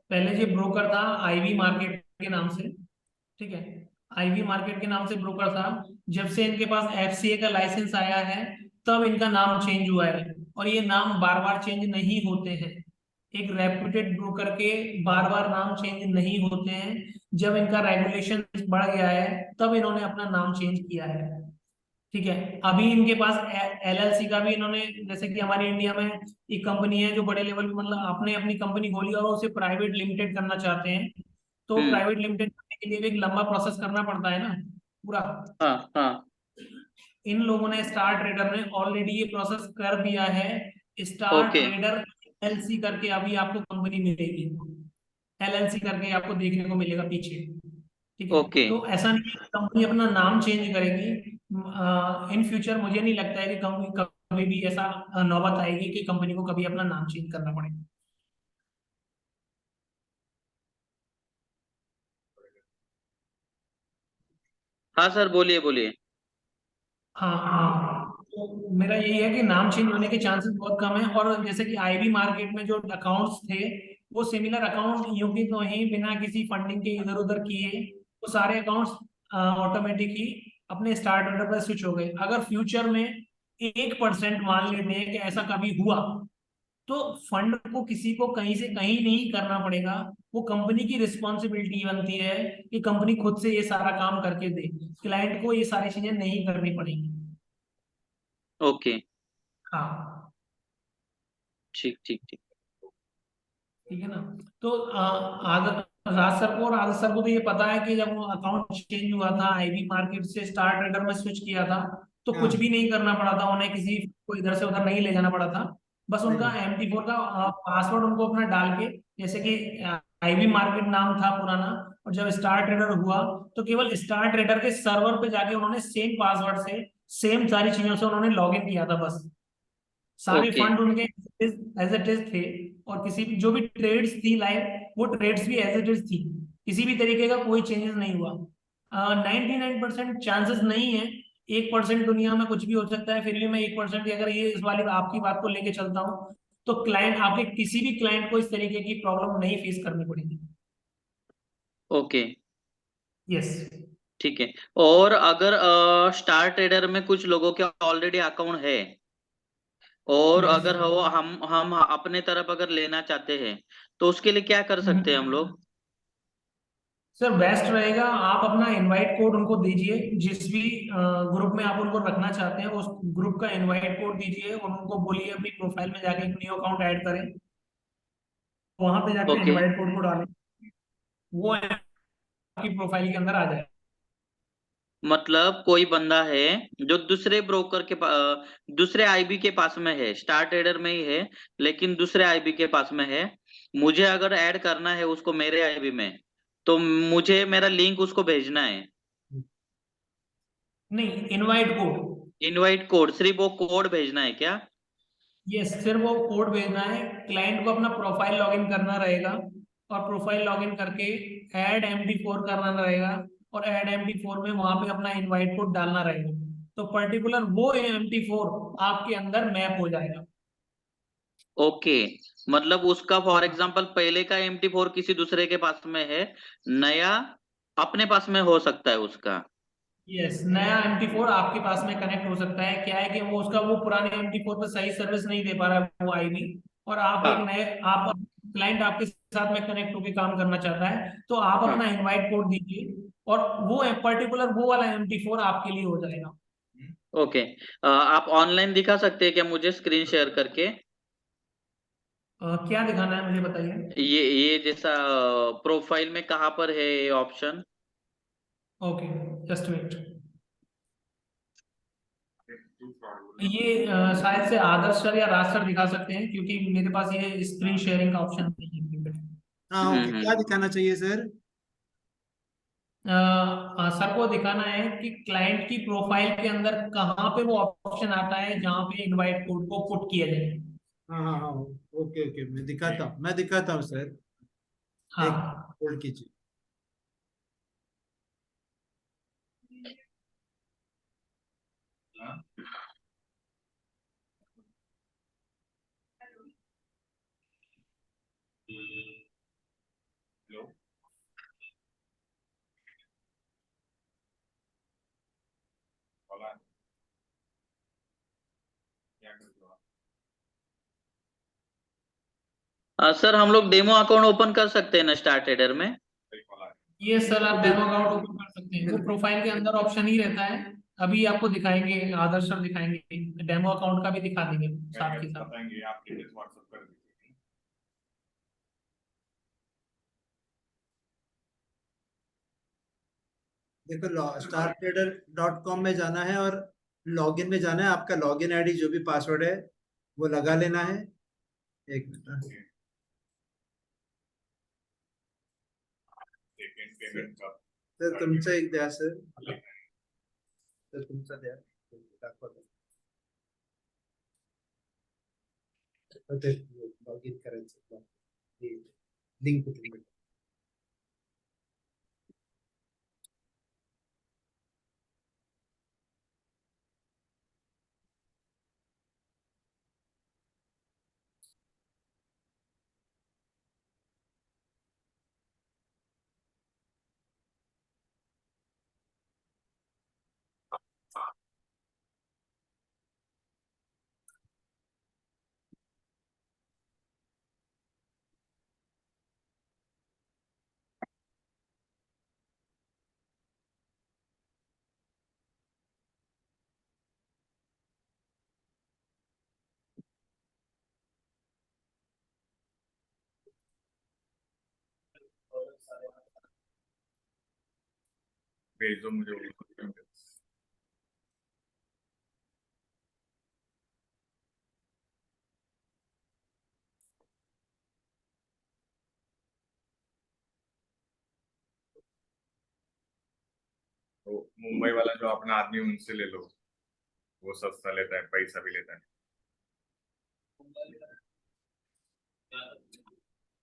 [SPEAKER 3] पहले जो ब्रोकर था आईवी मार्केट के नाम से, ठीक है, आईवी मार्केट के नाम से ब्रोकर था। जब से इनके पास एफसीए का लाइसेंस आया है तब इनका नाम चेंज हुआ है, और ये नाम बार बार चेंज नहीं होते हैं। एक रेप्यूटेड ब्रोकर के बार बार नाम चेंज नहीं होते हैं। जब इनका रेगुलेशन बढ़ गया है तब इन्होंने अपना नाम चेंज किया है। ठीक है, अभी इनके पास एलएलसी का भी इन्होंने, जैसे कि हमारी इंडिया में एक कंपनी है जो बड़े लेवल पे, मतलब आपने अपनी कंपनी खोली और उसे प्राइवेट लिमिटेड करना चाहते हैं, तो
[SPEAKER 4] हम्म।
[SPEAKER 3] प्राइवेट लिमिटेड करने के लिए भी एक लंबा प्रोसेस करना पड़ता है ना पूरा।
[SPEAKER 4] हाँ हाँ।
[SPEAKER 3] इन लोगों ने, स्टार ट्रेडर ने ऑलरेडी ये प्रोसेस कर दिया है। स्टार
[SPEAKER 4] ओके
[SPEAKER 3] ट्रेडर एलएलसी करके अभी आपको कंपनी मिलेगी, एलएलसी करके आपको देखने को मिलेगा पीछे। ठीक है,
[SPEAKER 4] ओके।
[SPEAKER 3] तो ऐसा नहीं है कंपनी अपना नाम चेंज करेगी। इन फ्यूचर मुझे नहीं लगता है कि कंपनी कभी भी ऐसा नौबत आएगी कि कंपनी को कभी अपना नाम चेंज करना पड़ेगा।
[SPEAKER 4] हाँ सर, बोलिए बोलिए।
[SPEAKER 3] हाँ हाँ, तो मेरा यही है कि नाम चेंज होने के चांसेस बहुत कम है। और जैसे कि आईबी मार्केट में जो अकाउंट्स थे, वो सिमिलर अकाउंट यूं की तो ही बिना किसी फंडिंग के इधर उधर किए, वो सारे अकाउंट्स ऑटोमेटिकली अपने स्टार्ट ऑर्डर पर स्विच हो गए। अगर फ्यूचर में 1% मान लेते हैं कि ऐसा कभी हुआ, तो फंड को किसी को कहीं से कहीं नहीं करना पड़ेगा। वो कंपनी की रिस्पॉन्सिबिलिटी बनती है कि कंपनी खुद से ये सारा काम करके दे, क्लाइंट को ये सारी चीजें नहीं करनी पड़ेंगी।
[SPEAKER 4] ओके।
[SPEAKER 3] हाँ,
[SPEAKER 4] ठीक ठीक ठीक।
[SPEAKER 3] ठीक है ना। तो राज सर को और आदर्श सर को तो ये पता है कि जब अकाउंट चेंज हुआ था आईबी मार्केट से स्टार ट्रेडर में स्विच किया था, तो कुछ
[SPEAKER 1] हाँ,
[SPEAKER 3] भी नहीं करना पड़ा था उन्हें, किसी को इधर से उधर नहीं ले जाना पड़ा था। बस उनका
[SPEAKER 1] नहीं,
[SPEAKER 3] MT4 का पासवर्ड उनको अपना डाल के, जैसे कि आईबी मार्केट नाम था पुराना, और जब स्टार ट्रेडर हुआ तो केवल स्टार ट्रेडर के सर्वर पे जाके उन्होंने सेम पासवर्ड से, सेम सारी चीजों से उन्होंने लॉग इन किया था बस। सारे
[SPEAKER 4] ओके
[SPEAKER 3] फंड उनके एज इट इज थे, और किसी भी जो भी ट्रेड्स थी लाइव, वो ट्रेड्स भी एज इट इज थी। किसी भी तरीके का कोई चेंजेस नहीं हुआ। 99% चांसेस नहीं है, 1% दुनिया में कुछ भी हो सकता है। फिर भी मैं 1% अगर ये इस वाली आपकी बात को लेके चलता हूँ, तो क्लाइंट, आपके किसी भी क्लाइंट को इस तरीके की प्रॉब्लम नहीं फेस करनी पड़ेगी।
[SPEAKER 4] ओके।
[SPEAKER 3] यस।
[SPEAKER 4] ठीक है। और अगर स्टार ट्रेडर में कुछ लोगों के ऑलरेडी अकाउंट है, और
[SPEAKER 3] यस।
[SPEAKER 4] अगर वो हम अपने तरफ अगर लेना चाहते हैं, तो उसके लिए क्या कर सकते हैं हम लोग?
[SPEAKER 3] सर बेस्ट रहेगा आप अपना इनवाइट कोड उनको दीजिए, जिस भी ग्रुप में आप उनको रखना चाहते हैं उस ग्रुप का इनवाइट कोड दीजिए, और उनको बोलिए अपनी प्रोफाइल में जाके एक न्यू अकाउंट ऐड करें, वहां पे जाके
[SPEAKER 4] ओके।
[SPEAKER 3] इनवाइट कोड को डालें, वो आपकी प्रोफाइल के अंदर आ जाए।
[SPEAKER 4] मतलब कोई बंदा है जो दूसरे ब्रोकर के दूसरे आईबी के पास में है, स्टार ट्रेडर में ही है, लेकिन दूसरे आईबी के पास में है, मुझे अगर ऐड करना है उसको मेरे आईबी में, तो मुझे मेरा लिंक उसको भेजना है।
[SPEAKER 3] नहीं, इनवाइट कोड।
[SPEAKER 4] इनवाइट कोड, सिर्फ वो कोड भेजना है क्या?
[SPEAKER 3] यस, सिर्फ वो कोड भेजना है। क्लाइंट को अपना प्रोफाइल लॉगिन करना रहेगा, और प्रोफाइल लॉगिन करके ऐड MT4 करना रहेगा, और ऐड MT4 में वहां पे अपना इनवाइट कोड डालना रहेगा। तो पर्टिकुलर वो MT4 आपके अंदर मैप हो जाएगा।
[SPEAKER 4] ओके। मतलब उसका फॉर एग्जांपल पहले का MT4 किसी दूसरे के पास में है, नया अपने पास में हो सकता है उसका।
[SPEAKER 3] यस, नया MT4 आपके पास में कनेक्ट हो सकता है। क्या है कि वो उसका वो पुराने MT4 पे सही सर्विस नहीं दे पा रहा है वो आईबी, और आप एक
[SPEAKER 4] हाँ
[SPEAKER 3] नए, आप क्लाइंट आपके साथ में कनेक्ट होकर काम करना चाहता है, तो आप
[SPEAKER 4] हाँ।
[SPEAKER 3] अपना इनवाइट कोड दीजिए, और वो पर्टिकुलर वो वाला MT4 आपके लिए हो जाएगा।
[SPEAKER 4] ओके। आप ऑनलाइन दिखा सकते हैं क्या मुझे स्क्रीन शेयर करके?
[SPEAKER 3] क्या दिखाना है मुझे बताइए।
[SPEAKER 4] ये जैसा प्रोफाइल में कहाँ पर है ये ऑप्शन?
[SPEAKER 3] Okay, just wait. ये शायद से आदर्श सर या राज सर दिखा सकते हैं, क्योंकि मेरे पास ये स्क्रीन शेयरिंग का ऑप्शन नहीं है।
[SPEAKER 1] हाँ, ओके, क्या
[SPEAKER 4] हम्म।
[SPEAKER 1] दिखाना चाहिए सर?
[SPEAKER 3] सर को दिखाना है कि क्लाइंट की प्रोफाइल के अंदर कहाँ पे वो ऑप्शन आता है जहाँ पे इनवाइट कोड को पुट किया जाए।
[SPEAKER 1] हाँ हाँ हाँ, ओके ओके, मैं दिखाता हूँ सर। एक
[SPEAKER 3] हाँ,
[SPEAKER 1] होल्ड कीजिए।
[SPEAKER 4] सर हम लोग डेमो अकाउंट ओपन कर सकते हैं ना स्टार्ट एडर में?
[SPEAKER 3] ये सर आप डेमो अकाउंट ओपन कर सकते हैं, वो प्रोफाइल के अंदर ऑप्शन ही रहता है। अभी आपको दिखाएंगे, आदर्श सर दिखाएंगे, डेमो अकाउंट का भी दिखा देंगे साथ के साथ।
[SPEAKER 2] बताएंगे, आप डिटेल्स व्हाट्सएप कर दीजिए।
[SPEAKER 1] देखो startrader.com में जाना है और लॉगिन में जाना है। आपका लॉगिन आईडी जो भी पासवर्ड है वो लगा लेना है। एक मिनट,
[SPEAKER 2] सेकंड पेमेंट का
[SPEAKER 1] तर तुमचं एक द्या सर, तर तुमचा द्या, दाखवा लॉगिन करायचं, लिंक कुठे भेटेल?
[SPEAKER 2] भेज दो मुझे वो। तो मुंबई वाला जो अपना आदमी उनसे ले लो, वो सस्ता लेता है, पैसा भी लेता है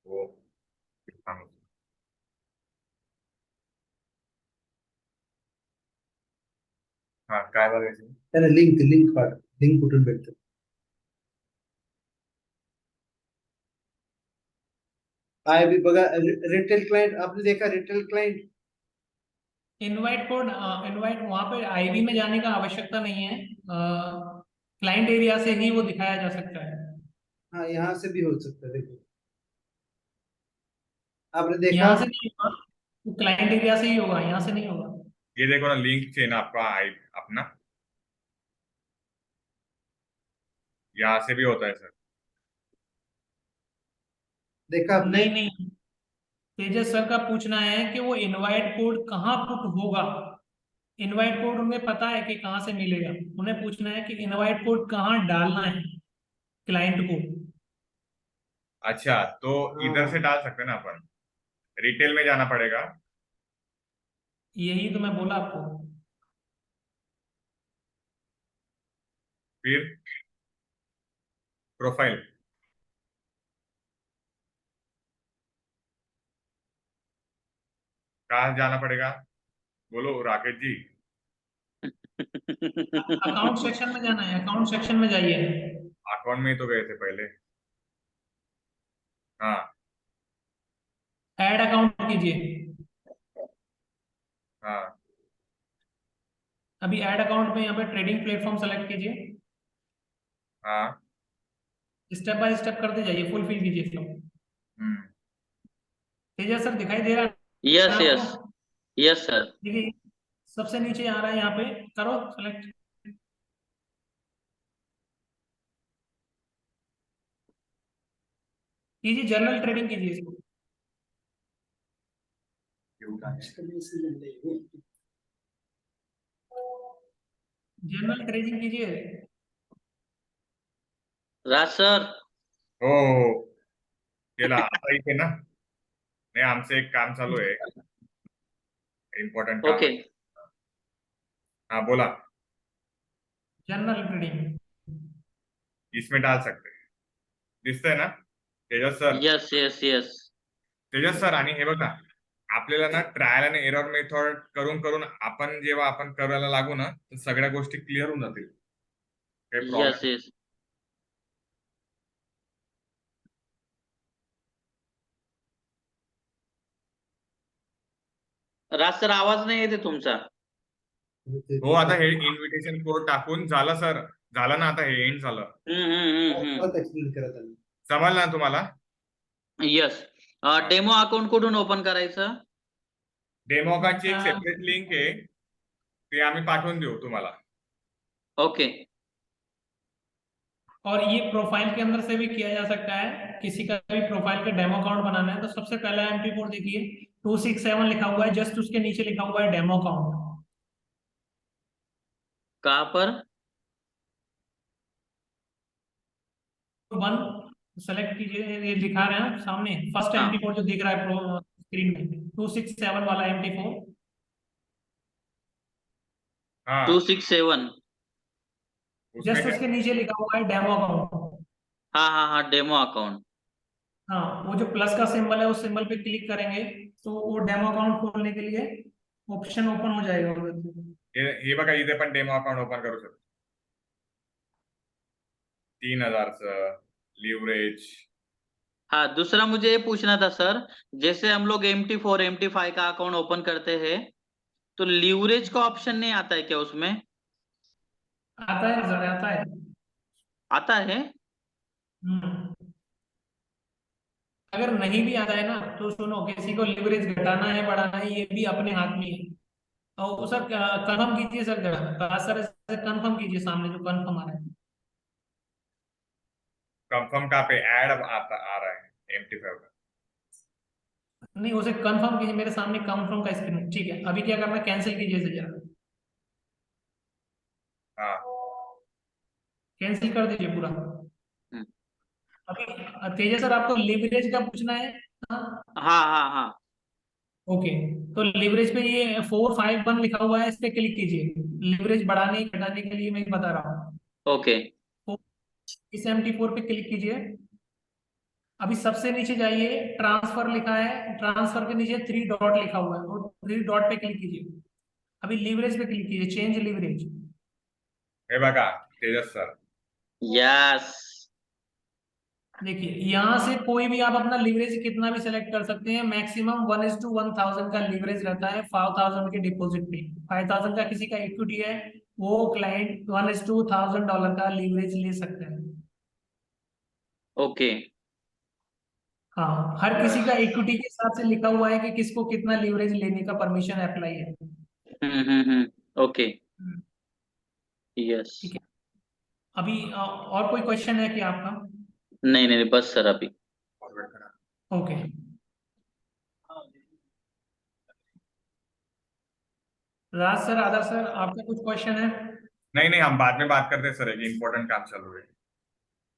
[SPEAKER 2] वो। हाँ, हाँ काय बघायचं?
[SPEAKER 1] त्याला लिंक पाठ, लिंक कुठून भेटते? काय भी बघा, रिटेल क्लाइंट आपने देखा, retail client
[SPEAKER 3] invite code, invite वहां पे आईडी में जाने का आवश्यकता नहीं है, क्लाइंट एरिया से ही वो दिखाया जा सकता है।
[SPEAKER 1] हाँ यहाँ से भी हो सकता है। देखो आपने देखा,
[SPEAKER 3] यहाँ से नहीं होगा, वो क्लाइंट एरिया से ही होगा, यहाँ से नहीं होगा।
[SPEAKER 2] ये देखो ना, लिंक चाहिए ना आपका अपना, यहाँ से भी होता है सर।
[SPEAKER 1] देखा आपने?
[SPEAKER 3] नहीं नहीं, तेजस सर का पूछना है कि वो इनवाइट कोड कहाँ पुट होगा। इनवाइट कोड उन्हें पता है कि कहाँ से मिलेगा, उन्हें पूछना है कि इनवाइट कोड कहाँ डालना है क्लाइंट को।
[SPEAKER 2] अच्छा, तो इधर से डाल सकते हैं ना अपन, रिटेल में जाना पड़ेगा।
[SPEAKER 3] यही तो मैं बोला आपको।
[SPEAKER 2] फिर प्रोफाइल कहाँ जाना पड़ेगा, बोलो राकेश जी।
[SPEAKER 3] अकाउंट सेक्शन में जाना है, अकाउंट सेक्शन में जाइए।
[SPEAKER 2] अकाउंट में ही तो गए थे पहले। हाँ
[SPEAKER 3] ऐड अकाउंट कीजिए।
[SPEAKER 2] हाँ
[SPEAKER 3] अभी ऐड अकाउंट में यहाँ पे ट्रेडिंग प्लेटफॉर्म सेलेक्ट कीजिए,
[SPEAKER 2] हाँ।
[SPEAKER 3] स्टेप बाय स्टेप करते जाइए, फुलफिल कीजिए सब।
[SPEAKER 2] हम्म।
[SPEAKER 3] तेजस सर दिखाई दे रहा है
[SPEAKER 4] यस यस
[SPEAKER 3] आपको?
[SPEAKER 4] Yes sir.
[SPEAKER 3] देखिए सबसे नीचे आ रहा है, यहाँ पे करो सेलेक्ट। कीजिए, जनरल ट्रेडिंग कीजिए इसको, जनरल ट्रेडिंग कीजिए।
[SPEAKER 4] राज सर।
[SPEAKER 2] हो केला आता इथे ना, नाही आमचं एक काम चालू आहे, इम्पॉर्टंट काम
[SPEAKER 4] ओके
[SPEAKER 2] आहे। हाँ बोला,
[SPEAKER 3] जनरल ट्रेडिंग
[SPEAKER 2] इसमें डाल सकते हैं, दिसतंय ना तेजस सर?
[SPEAKER 4] यस यस यस
[SPEAKER 2] तेजस सर, आणि हे बघा, आपल्याला ना ट्रायल आणि एरर मेथड करून करून आपण जेव्हा आपण करायला लागू ना, तर सगळ्या गोष्टी क्लिअर होऊन जातील, काही
[SPEAKER 4] यस
[SPEAKER 2] प्रॉब्लेम।
[SPEAKER 4] यस। राज सर आवाज नाही येते तुमचा।
[SPEAKER 2] हो, आता हे इन्व्हिटेशन कोड टाकून झालं सर, झालं ना, आता हे एंड झालं,
[SPEAKER 4] हम्म हम्म हम्म हम्म
[SPEAKER 1] परत एक्सप्लेन करत आहे.
[SPEAKER 2] समजलं ना तुम्हाला?
[SPEAKER 4] यस. डेमो अकाउंट कुठून ओपन करायचं?
[SPEAKER 2] डेमो अकाउंटची एक
[SPEAKER 3] हा.
[SPEAKER 2] सेपरेट लिंक आहे, ते आम्ही पाठवून देऊ तुम्हाला.
[SPEAKER 4] ओके.
[SPEAKER 3] और ये प्रोफाइल के अंदर से भी किया जा सकता है, किसी का भी प्रोफाइल का डेमो अकाउंट बनाना है तो सबसे पहला MT4 देखिए 267 लिखा हुआ है, जस्ट उसके नीचे लिखा हुआ है डेमो अकाउंट.
[SPEAKER 4] कहाँ पर?
[SPEAKER 3] वन सेलेक्ट कीजिए, ये दिखा रहे हैं सामने फर्स्ट
[SPEAKER 4] हाँ.
[SPEAKER 3] MT4 जो दिख रहा है स्क्रीन में, 267 वाला MT4.
[SPEAKER 2] हाँ
[SPEAKER 4] 267.
[SPEAKER 3] जस्ट
[SPEAKER 2] उसमें
[SPEAKER 3] उसके नीचे लिखा हुआ है डेमो अकाउंट.
[SPEAKER 4] हाँ, डेमो अकाउंट.
[SPEAKER 3] हाँ, वो जो प्लस का सिंबल है उस सिंबल पे क्लिक करेंगे तो वो डेमो अकाउंट खोलने के लिए ऑप्शन ओपन हो जाएगा उधर से.
[SPEAKER 2] हे बघा, इथे पण डेमो अकाउंट ओपन करू शकतो. 3000चं लिव्हरेज.
[SPEAKER 4] हाँ, दूसरा मुझे ये पूछना था सर, जैसे हम लोग MT4 MT5 का अकाउंट ओपन करते हैं तो लीवरेज का ऑप्शन नहीं आता है क्या उसमें?
[SPEAKER 3] आता है सर, आता है.
[SPEAKER 4] आता है.
[SPEAKER 3] अगर नहीं भी आता है ना तो सुनो, किसी को लिवरेज घटाना है बढ़ाना है ये भी अपने हाथ में है. और सर कंफर्म कीजिए सर, जरा सर कंफर्म कीजिए सामने जो कंफर्म आ रहा है.
[SPEAKER 2] कंफर्म का पे ऐड आ रहा है MT5 का.
[SPEAKER 3] नहीं, उसे कंफर्म कीजिए, मेरे सामने कंफर्म का स्क्रीन. ठीक है, अभी क्या करना है, कैंसिल कीजिए इसे जरा,
[SPEAKER 2] हाँ
[SPEAKER 3] कैंसिल कर दीजिए पूरा.
[SPEAKER 4] हम्म.
[SPEAKER 3] अभी तेजा सर आपको लिवरेज का पूछना है. हाँ,
[SPEAKER 4] हाँ.
[SPEAKER 3] ओके. तो लिवरेज पे ये 451 लिखा हुआ है, इस पे क्लिक कीजिए. लिवरेज बढ़ाने घटाने के लिए मैं बता रहा हूँ.
[SPEAKER 4] ओके.
[SPEAKER 3] इस MT4 पे क्लिक कीजिए. अभी सबसे नीचे जाइए, ट्रांसफर लिखा है, ट्रांसफर के नीचे 3 डॉट लिखा हुआ है, और 3 डॉट पे क्लिक कीजिए. अभी लीवरेज पे क्लिक कीजिए, चेंज लीवरेज.
[SPEAKER 2] हे बघा तेजस सर.
[SPEAKER 4] यस.
[SPEAKER 3] देखिए यहाँ से कोई भी आप अपना लीवरेज कितना भी सेलेक्ट कर सकते हैं. मैक्सिमम 1:1000 का लीवरेज रहता है 5000 के डिपॉजिट पे. 5000 का किसी का इक्विटी है, वो क्लाइंट $1:1000 का लीवरेज ले सकते हैं.
[SPEAKER 4] ओके.
[SPEAKER 3] हाँ, हर किसी का इक्विटी के हिसाब से लिखा हुआ है कि किसको कितना लीवरेज लेने का परमिशन अप्लाई है.
[SPEAKER 4] ओके. यस.
[SPEAKER 3] ठीक है. अभी और कोई क्वेश्चन है कि आपका?
[SPEAKER 4] नहीं, बस सर अभी.
[SPEAKER 3] ओके. राज सर, आदर सर, आपका कुछ क्वेश्चन है?
[SPEAKER 2] नहीं, हम बाद में बात करते हैं सर, एक इम्पोर्टेंट काम चालू है.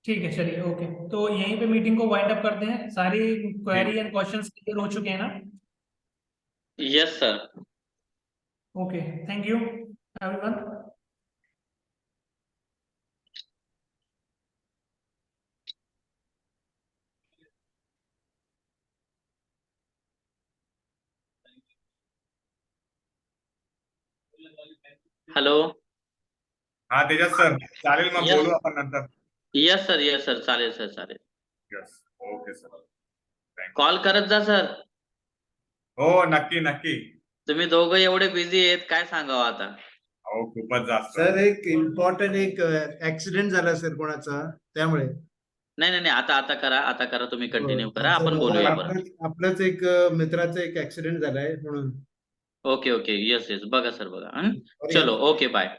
[SPEAKER 3] ठीक है, चलिए. ओके, तो यहीं पे मीटिंग को वाइंड अप करते हैं. सारी क्वेरी एंड क्वेश्चंस क्लियर हो चुके हैं ना?
[SPEAKER 4] Yes sir.
[SPEAKER 3] Okay, thank you everyone.
[SPEAKER 4] Hello.
[SPEAKER 2] हाँ तेजस सर, चालेल मग
[SPEAKER 4] Yes.
[SPEAKER 2] बोलू आपण नंतर.
[SPEAKER 4] यस सर, चालेल सर, चालेल.
[SPEAKER 2] Yes okay sir.
[SPEAKER 4] कॉल करत जा सर.
[SPEAKER 2] हो नक्की.
[SPEAKER 4] तुम्ही दोघं एवढे बिझी आहेत, काय सांगावं आता.
[SPEAKER 2] हो खूपच जास्त.
[SPEAKER 1] सर एक इम्पॉर्टंट एक ऍक्सिडेंट झाला सर कोणाचा, त्यामुळे.
[SPEAKER 4] नाही, आता करा तुम्ही कंटिन्यू करा,
[SPEAKER 1] आमचं
[SPEAKER 4] आपण बोलूया बरं.
[SPEAKER 1] आपलंच एक मित्राचा एक ऍक्सिडेंट झालाय म्हणून.
[SPEAKER 4] ओके. यस, बघा सर, बघा. चलो, ओके, बाय.